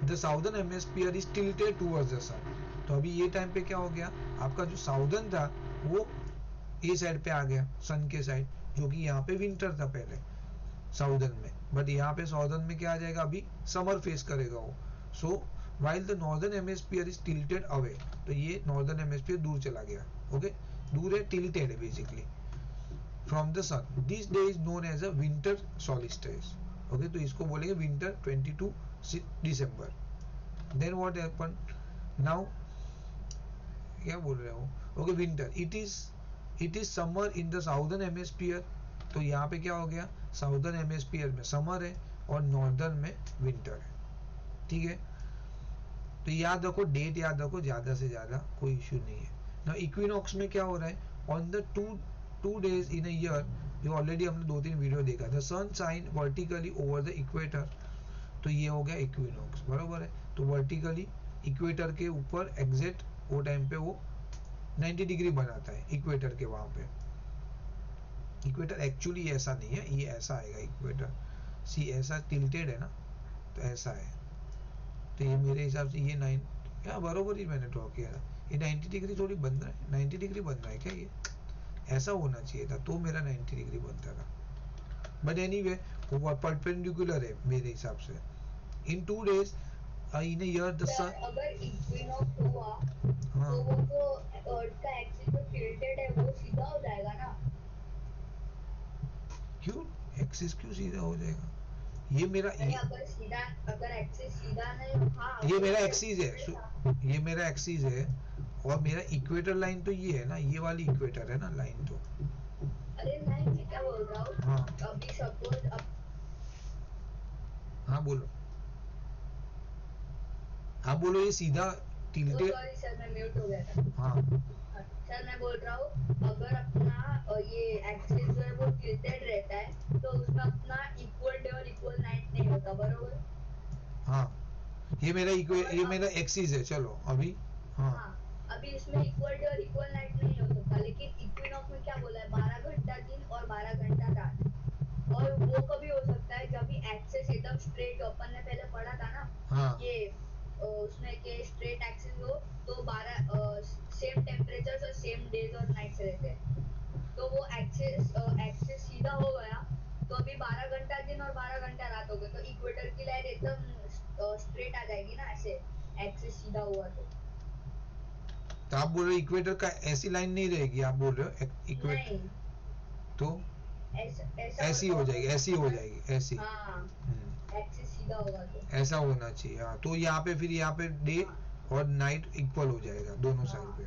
the southern hemisphere is tilted towards the sun. तो अभी ये टाइम पे क्या हो गया, आपका जो साउदर्न था वो ए साइड पे आ गया, सन के साइड, जो कि यहाँ पे विंटर था पहले साउदर्न में, बट यहाँ पे साउदर्न में क्या आ जाएगा, अभी समर फेस करेगा वो। So while the northern hemisphere is tilted away, तो ये नॉर्दर्न हेमिस्फीयर दूर चला गया, ओके, दूर है, टिल्टेड है basically from the sun. This day is known as a winter solstice, okay, तो इसको बोलेंगे विंटर 22 दिसंबर। देन व्हाट हैपन नाउ, क्या बोल रहे हो, okay, winter, it is summer in the southern hemisphere, तो यहाँ पे क्या हो गया, साउदर्न हेमिस्फीयर में समर है और नॉर्दर्न में विंटर है, ठीक है। तो याद रखो, डेट याद रखो, ज्यादा से ज्यादा कोई इश्यू नहीं है ना। इक्विनॉक्स में क्या हो रहा है, on the two days in a year, जो ऑलरेडी हमने 2-3 वीडियो देखा, the sun shine vertically over the equator, तो ये हो गया इक्विनॉक्स, बराबर है। तो वर्टिकली इक्वेटर के ऊपर एग्जैक्ट वो टाइम पे वो 90 डिग्री बनाता है इक्वेटर के वहां पे। इक्वेटर एक्चुअली ऐसा नहीं है, ये ऐसा आएगा इक्वेटर, सी ऐसा टिल्टेड है ना, तो ऐसा है, तो ये मेरे हिसाब से ये 9, क्या बरोबर ही मैंने ड्रॉ किया था, ये 90 डिग्री थोड़ी बन रहा है, 90 डिग्री बन रहा है क्या, ये ऐसा होना चाहिए था, तो मेरा 90 डिग्री बनता था, बट एनीवे वो परपेंडिकुलर है मेरे हिसाब से। In 2 days in a year the sun, अगर इक्विनॉक्स हुआ तो वो जो अर्थ का एक्सिस जो टिल्टेड है वो सीधा हो जाएगा ना। क्यों एक्सिस क्यों सीधा हो जाएगा, ये मेरा अगर सीधा, अगर एक्सिस सीधा नहीं, हाँ ये मेरा एक्सिस है, ये मेरा एक्सिस है, और मेरा इक्वेटर लाइन तो ये है ना, ये वाली इक्वेटर है ना लाइन, तो अरे नहीं, मैं क्या बोल रहा हूँ, हाँ अभी सपोज हाँ बोलो, हाँ बोलो, ये सीधा टिल्टेड, सॉरी सर मैं म्यूट हो गया था। हाँ सर मैं बोल रहा हूँ, अगर अपना ये एक्सिस जो है वो टिल्टेड रहता है तो उसमें अपना इक्वल डे और इक्वल नाइट नहीं होता, बरोबर। हाँ ये मेरा एक्सिस है, चलो अभी हाँ अभी इसमें इक्वल डे और इक्वल नाइट नहीं हो सकता, लेकिन इक्विनॉक्स में क्या बोला है, 12 घंटा दिन और 12 घंटा रात, और वो कभी हो सकता है जब भी एक्सिस एकदम स्ट्रेट, अपन ने पहले पढ़ा था ना, हाँ ये उसमें के स्ट्रेट एक्सिस हो तो 12 सेम टेम्परेचर्स और सेम डेज और नाइट्स रहते हैं, तो वो एक्सिस सीधा हो गया तो अभी 12 घंटा दिन और 12 घंटा रात हो गए, तो इक्वेटर की लाइन एकदम स्ट्रेट आ जाएगी ना, ऐसे एक्सिस सीधा हुआ तो आप बोल रहे हो इक्वेटर का ऐसी लाइन नहीं रहेगी, आप बोल रहे हो इक्वेटर तो ऐसी हो जाएगी, ऐसी हो जाएगी, ऐसी, हाँ एक्सिस सीधा होगा तो ऐसा होना चाहिए, हाँ, तो यहाँ पे फिर यहाँ पे डे और नाइट इक्वल हो जाएगा दोनों साइड पे,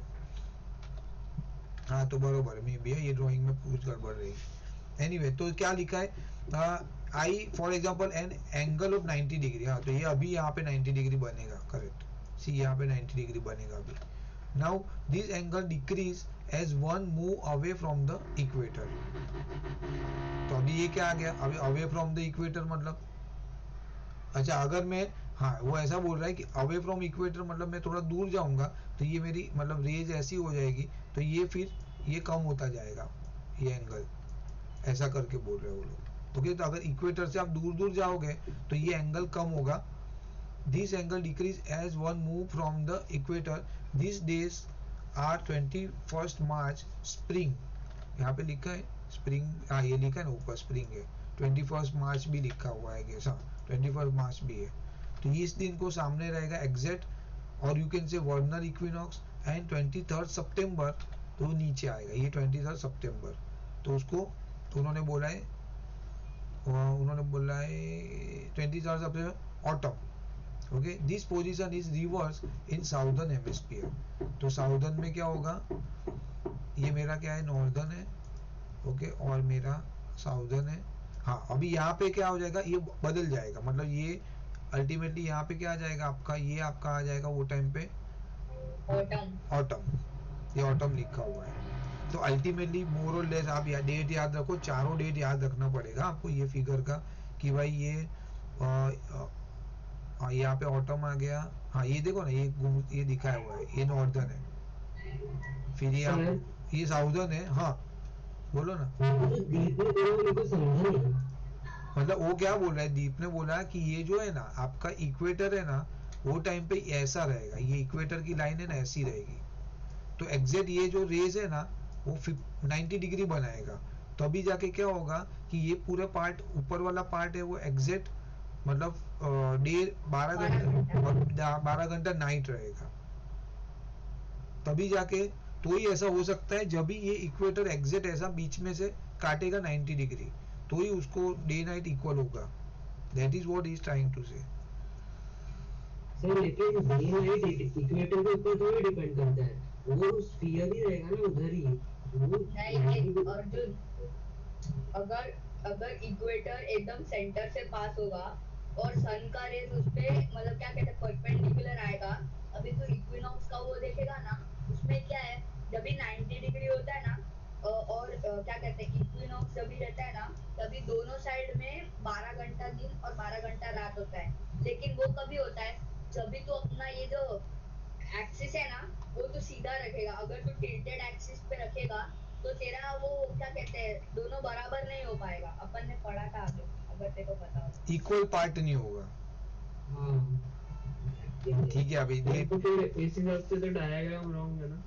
हाँ तो बरोबर है, मे भी है, ये ड्राइंग में कुछ गड़बड़ रही। एनीवे तो क्या लिखा है, I for example an angle of 90 degree, हाँ तो ये अभी यहाँ पे 90 डिग्री बनेगा, करेक्ट, सी यहाँ पे 90 डिग्री बनेगा अभी। Now this angle decrease as one move away from the equator, तो अभी ये क्या आ गया, अभी अवे फ्रॉम द इक्वेटर मतलब, अच्छा अगर मैं, हाँ वो ऐसा बोल रहा है कि अवे फ्रॉम इक्वेटर मतलब मैं थोड़ा दूर जाऊंगा तो ये मेरी मतलब रेज ऐसी हो जाएगी, तो ये फिर ये कम होता जाएगा, ये एंगल ऐसा करके बोल रहे हैं वो लोग, ओके। तो अगर इक्वेटर से आप दूर दूर जाओगे तो ये एंगल कम होगा, this angle decrease as one move from the equator, this days are 21 March spring, यहाँ पे लिखा है स्प्रिंग, हाँ ये लिखा है ना ऊपर स्प्रिंग है, 21 मार्च भी लिखा हुआ है, हाँ 21 मार्च भी है, तो इस दिन को सामने रहेगा एग्जैक्ट, और you can say Werner equinox, and 23 सितंबर तो नीचे आएगा, ये 23 सितंबर, तो उसको तो उन्होंने बोला है 23 सितंबर autumn, okay. This position is reverse in southern hemisphere, तो साउदर्न में क्या होगा, ये मेरा क्या है नॉर्दर्न है, ओके, और मेरा साउदर्न है, हाँ अभी यहाँ पे क्या हो जाएगा, ये बदल जाएगा, मतलब ये अल्टीमेटली यहाँ पे क्या आ जाएगा आपका, ये आपका आ जाएगा वो टाइम पे ऑटम, ये ऑटम लिखा हुआ है, तो अल्टीमेटली मोर और लेस आप डेट याद रखो, चारों डेट याद रखना पड़ेगा आपको ये फिगर का, कि भाई ये यहाँ पे ऑटम आ गया, हाँ ये देखो ना, ये दिखाया हुआ है, ये नॉर्दर्न है, फिर ये साउदर्न है, हाँ बोलो ना। मतलब वो क्या बोल रहा है, दीप ने बोला कि ये जो है ना आपका इक्वेटर है ना, वो टाइम पे ऐसा रहेगा, ये इक्वेटर की लाइन है ना ऐसी रहेगी, तो एग्जैक्ट ये जो रेज है ना वो 90 डिग्री बनाएगा, तभी जाके क्या होगा कि ये पूरा पार्ट ऊपर वाला पार्ट है वो एग्जैक्ट मतलब डे 12 घंटा और 12 घंटा नाइट रहेगा, तभी जाके तो ही ऐसा हो सकता है जब भी ये इक्वेटर एग्जैक्ट ऐसा बीच में से काटेगा 90 डिग्री, तो ही उसको डे नाइट इक्वल होगा। That is what he is trying to say. Sir लेकिन डे नाइट इक्वेटर के ऊपर थोड़ी डिपेंड करता है, वो स्फीयर ही रहेगा ना उधर ही। नहीं अर्जुन, अगर अगर इक्वेटर एकदम सेंटर से पास होगा और सन का रेज उस पे मतलब क्या कहते हैं परपेंडिकुलर आएगा, अभी तो इक्विनॉक्स का वो देखेगा ना, उसमें क्या है जब भी 90 डिग्री होता है ना और क्या कहते हैं इक्विनॉक्स जब भी रहता है ना, तभी दोनों साइड में 12 घंटा दिन और 12 घंटा रात होता है, लेकिन वो कभी होता है जब भी तो अपना ये जो एक्सिस है ना वो तो सीधा रखेगा, अगर तू टिल्टेड एक्सिस पे रखेगा तो तेरा वो क्या कहते हैं दोनों बराबर नहीं हो पाएगा, अपन ने पढ़ा था आगे अगर तेरे को पता हो, इक्वल पार्ट नहीं होगा। ठीक है अभी तो फिर इस हिसाब से तो डायग्राम रॉन्ग है ना।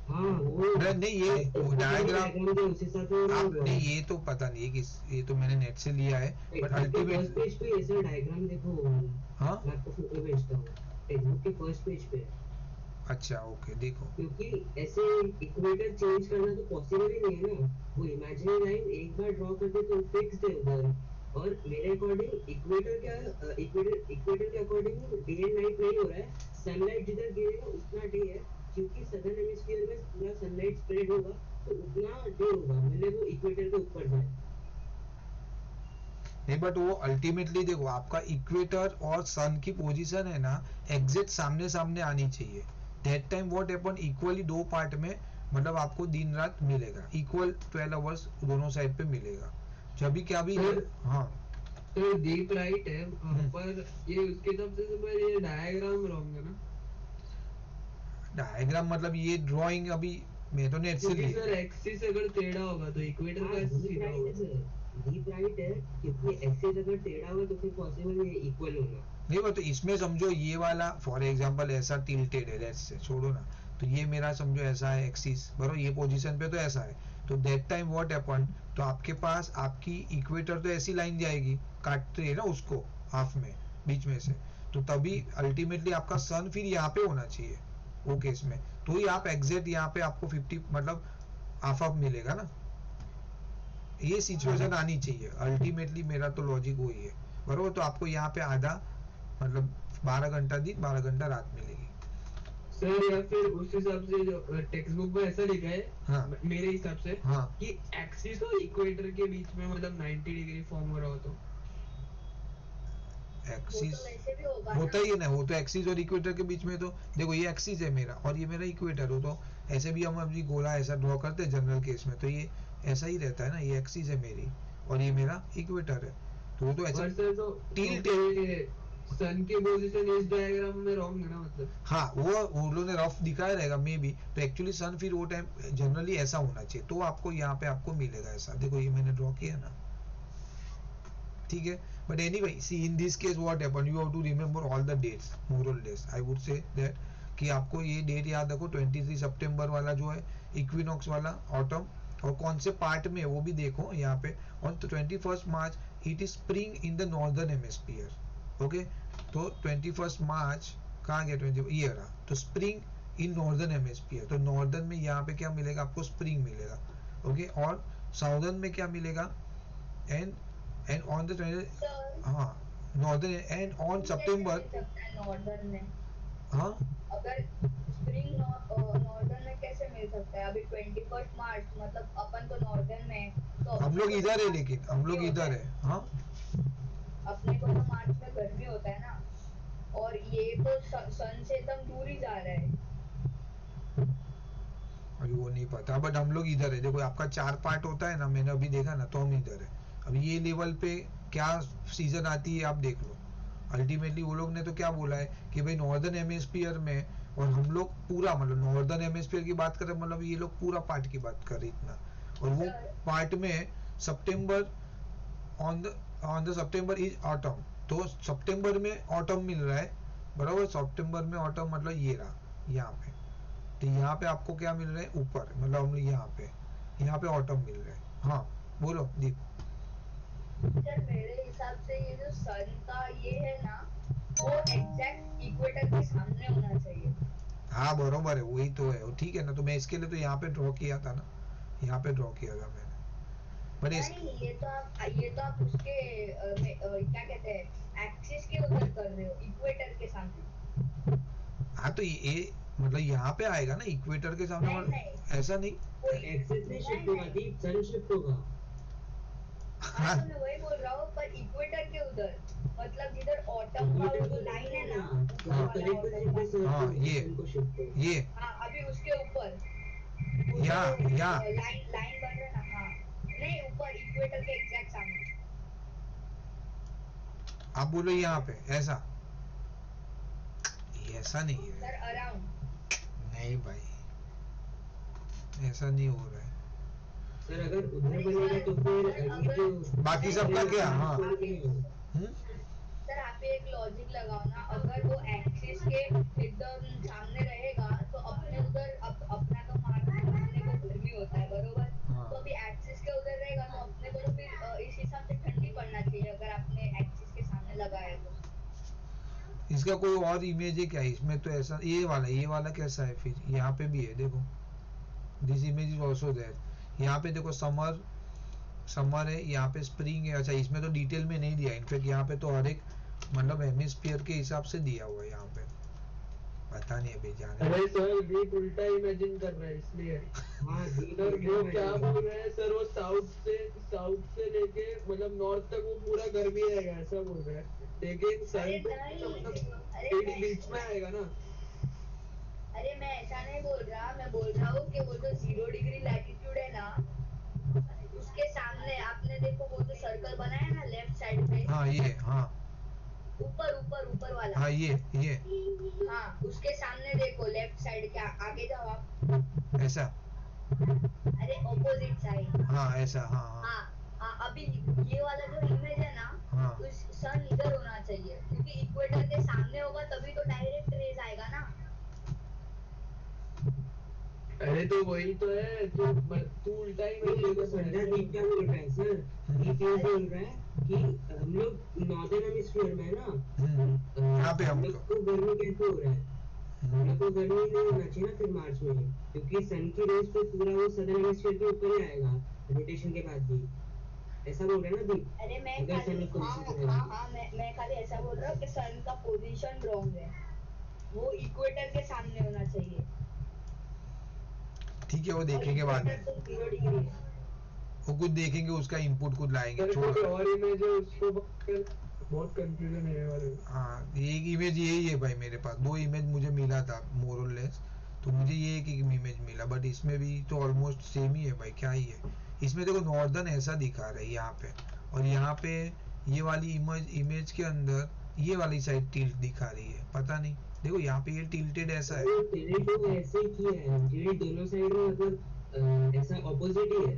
हाँ वो नहीं ये डायग्राम उस हिसाब से आपने ये तो पता नहीं कि ये तो मैंने नेट से लिया है, बट अल्टीमेट फर्स्ट पेज पे ऐसा डायग्राम देखो। हाँ मैं आपको फोटो भेजता हूँ टेक्स्ट बुक के फर्स्ट पेज पे। अच्छा ओके देखो, क्योंकि ऐसे इक्वेटर चेंज करना तो पॉसिबल ही नहीं है ना, वो इमेजिनरी लाइन एक बार ड्रॉ कर दे तो फिक्स्ड है उधर, और मेरे अकॉर्डिंग इक्वेटर क्या इक्वेटर के अकॉर्डिंग डे एंड नाइट नहीं हो रहा है, सनलाइट जिधर गिरेगा उतना डे है, क्योंकि सदर्न हेमिस्फीयर में पूरा सनलाइट स्प्रेड होगा तो उतना डे होगा, भले वो इक्वेटर के ऊपर जाए। नहीं बट वो अल्टीमेटली देखो आपका इक्वेटर और सन की पोजीशन है ना एग्जैक्ट सामने सामने आनी चाहिए, that time what happen equally दो पार्ट में मतलब आपको दिन रात मिलेगा, इक्वल 12 आवर्स दोनों साइड पे मिलेगा, जब भी क्या भी हाँ तो डीप राइट है पर ये उसके हिसाब से पर ये डायग्राम रॉन्ग है ना। डायग्राम मतलब ये ड्राइंग अभी मैं तो नेट से सर एक्सिस अगर टेढ़ा होगा तो इक्वेटर का सीधा होगा। डीप राइट है क्योंकि एक्सिस अगर टेढ़ा हुआ तो फिर पॉसिबल है इक्वल होना। नहीं वो तो इसमें समझो ये वाला फॉर एग्जांपल ऐसा टिल्टेड है, लेट्स से छोड़ो ना, तो ये मेरा समझो ऐसा है एक्सिस बराबर, ये पोजीशन पे तो ऐसा है, तो दैट टाइम व्हाट हैपन, तो आपके पास आपकी इक्वेटर तो ऐसी लाइन जाएगी काटते है ना उसको हाफ में बीच में से, तो तभी अल्टीमेटली आपका सन फिर यहाँ पे होना चाहिए वो केस में, तो ही आप एग्जैक्ट यहाँ पे आपको 50 मतलब हाफ हाफ मिलेगा ना, ये सिचुएशन आनी चाहिए अल्टीमेटली, मेरा तो लॉजिक वही है बराबर, तो आपको यहाँ पे आधा मतलब 12 घंटा दिन 12 घंटा रात मिलेगी। सर या फिर उस हिसाब से जो टेक्स्ट बुक में ऐसा लिखा है हाँ, मेरे हिसाब से हाँ, कि एक्सिस और इक्वेटर के बीच में मतलब 90 डिग्री फॉर्म हो रहा हो तो एक्सिस तो वैसे भी होगा होता ही है ना, वो तो एक्सिस और इक्वेटर के बीच में, तो देखो ये एक्सिस है मेरा और ये मेरा इक्वेटर हो, तो ऐसे भी हम अभी गोला ऐसा ड्रॉ करते हैं जनरल केस में, तो ये ऐसा ही रहता है ना, ये एक्सिस है मेरी और ये मेरा इक्वेटर है, तो वो तो ऐसा तो टिल्ट सन की पोजीशन इस डायग्राम में रॉन्ग है ना मतलब। हाँ वो लोगों ने रफ दिखाया रहेगा मे बी, तो एक्चुअली सन फिर वो टाइम जनरली ऐसा होना चाहिए, तो आपको यहाँ पे आपको मिलेगा ऐसा, देखो ये मैंने ड्रॉ किया ना, ठीक है, but anyway see in this case what happen, you have to remember all the dates more और less, I would say that कि आपको ये डेट याद रखो 23 सितंबर वाला जो है इक्विनॉक्स वाला ऑटम, और कौन से पार्ट में वो भी देखो यहाँ पे, on 21 March it is spring in the northern hemisphere, okay, तो 21 मार्च कहाँ गया 20 ये रहा, तो स्प्रिंग इन नॉर्दर्न हेमिस्फीयर, तो नॉर्दर्न में यहाँ पे क्या मिलेगा आपको स्प्रिंग मिलेगा, ओके, और साउदर्न में क्या मिलेगा एंड ऑन द हाँ northern and on September northern में, हाँ अगर स्प्रिंग नॉर्दर्न में कैसे मिल सकता है, अभी 21 मार्च मतलब अपन तो नॉर्दर्न में, तो हम लोग इधर है, लेकिन हम लोग इधर है, हाँ अपने को तो मार्च में गर्मी होता है ना, और ये तो सन से एकदम दूर ही जा रहा है। अभी वो नहीं पता, बट हम लोग इधर है, देखो आपका 4 पार्ट होता है ना, मैंने अभी देखा ना, तो हम इधर है, अभी ये लेवल पे क्या सीजन आती है आप देख लो, अल्टीमेटली वो लोग ने तो क्या बोला है कि भाई नॉर्दर्न हेमिस्फीयर में, और हम लोग पूरा मतलब नॉर्दर्न हेमिस्फीयर की बात करें, मतलब ये लोग पूरा पार्ट की बात कर रहे इतना, और वो पार्ट में सितंबर on the on the September is autumn, तो सितंबर में ऑटम मिल रहा है बराबर। सितंबर में ऑटम मतलब ये रहा यहाँ पे, तो यहाँ पे आपको क्या मिल रहा है ऊपर, मतलब हम यहाँ पे ऑटम मिल रहा है। हाँ बोलो दीप। सर मेरे हिसाब से ये जो सन का ये है ना, वो एग्जैक्ट इक्वेटर के सामने होना चाहिए। हाँ बरोबर है, वही तो है, ठीक है ना। तो मैं इसके लिए तो यहाँ पे ड्रॉ किया था ना, यहाँ पे ड्रॉ किया था मैंने। नहीं, ये तो आप उसके क्या कहते हैं एक्सिस के उधर कर रहे हो, इक्वेटर के सामने। हाँ तो ये मतलब यहाँ पे आएगा ना इक्वेटर के सामने, नहीं, ऐसा नहीं, एक्सिस नहीं शिफ्ट होगा, दीप सन शिफ्ट होगा। हाँ तो मैं वही बोल रहा हूँ, पर इक्वेटर के उधर, मतलब जिधर ऑटम का वो जो लाइन है ना, हाँ ये हाँ अभी उसके ऊपर यहाँ लाइन बन रहा है ना। हाँ नहीं, ऊपर इक्वेटर के एग्जैक्ट सामने। आप बोलो यहाँ पे ऐसा, ऐसा नहीं है सर अराउंड। नहीं भाई, ऐसा नहीं हो रहा है सर। अगर उधर बनेगा तो फिर जो बाकी सब का क्या। हाँ सर आप एक लॉजिक लगाओ ना, अगर वो एक्सिस के एकदम सामने रहेगा तो अपने उधर अपना तो मारने को गर्मी होता है बरोबर। तो अभी एक्सिस के उधर रहेगा तो अपने को तो फिर इस हिसाब से ठंडी पड़ना चाहिए, अगर आपने एक्सिस के सामने लगाया तो। इसका कोई और इमेज है क्या इसमें? तो ऐसा ये वाला कैसा है फिर? यहाँ पे भी है देखो, this image is also there. यहाँ पे देखो समर है, यहाँ पे स्प्रिंग है। अच्छा इसमें तो डिटेल में नहीं दिया, इनफैक्ट यहाँ पे तो हर एक मतलब हेमिस्फीयर के हिसाब से दिया हुआ है यहाँ पे, पता नहीं अभी जाने। अरे सर दीप उल्टा इमेजिन कर रहा है इसलिए। हाँ सर वो क्या बोल रहे हैं सर, वो साउथ से लेके मतलब नॉर्थ तक वो पूरा गर्मी रहेगा ऐसा बोल रहे हैं, लेकिन सन मतलब बीच में आएगा ना। अरे मैं ऐसा नहीं बोल रहा, मैं बोल रहा हूँ कि वो जो 0 डिग्री लैटिट्यूड है ना, उसके सामने आपने देखो वो जो सर्कल बनाया ना लेफ्ट साइड पे। हाँ ये हाँ ऊपर वाला। हाँ ये हाँ उसके सामने देखो लेफ्ट साइड के आगे जाओ आप। ऐसा, अरे ऑपोजिट साइड। हाँ ऐसा, हाँ हाँ अभी ये वाला जो इमेज है ना, हाँ उस सन इधर होना चाहिए, क्योंकि इक्वेटर के सामने होगा तभी तो डायरेक्ट रेज आएगा ना। अरे तो वही तो है, तू उल्टा ही समझा। दीप क्या बोल रहा है सर? दीप ये बोल रहा है कि हम लोग नॉर्दर्न हेमिस्फीयर में है ना, यहाँ पे हम लोग को गर्मी कैसे हो रहा है? हम लोग को गर्मी नहीं होना चाहिए ना फिर मार्च में, क्योंकि सन की रेज पे पूरा वो सदर्न हेमिस्फीयर के ऊपर ही आएगा रोटेशन के बाद भी। ऐसा बोल रहे हैं ना दीप? अरे मैं खाली ऐसा बोल रहा हूँ कि सन का पोजीशन रॉन्ग है, वो इक्वेटर के सामने होना चाहिए। ठीक है, वो देखेंगे बाद में, वो कुछ देखेंगे, उसका इनपुट कुछ लाएंगे। और इमेज है उसको बहुत कंफ्यूजन है वाले। हाँ एक इमेज यही है भाई मेरे पास, 2 इमेज मुझे मिला था मोर और लेस, तो मुझे ये एक इमेज मिला, बट इसमें भी तो ऑलमोस्ट सेम ही है भाई, क्या ही है इसमें। देखो नॉर्दर्न ऐसा दिखा रहा है यहाँ पे, और यहाँ पे ये वाली इमेज के अंदर ये वाली साइड टिल्ट दिखा रही है, पता नहीं। देखो यहाँ पे ये टिल्टेड ऐसा है, ऐसे ही किया है दोनों साइड में, मतलब ऐसा ऑपोजिट ही है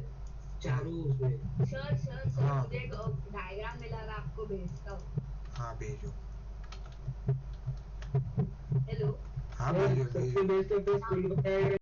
चारों उसमें। सर हाँ। मुझे एक डायग्राम मिला, मैं आपको भेजता हूँ। हाँ भेजो। हेलो। हाँ भेजो। सबसे बेस्ट ऑफ द स्कूल बताएगा।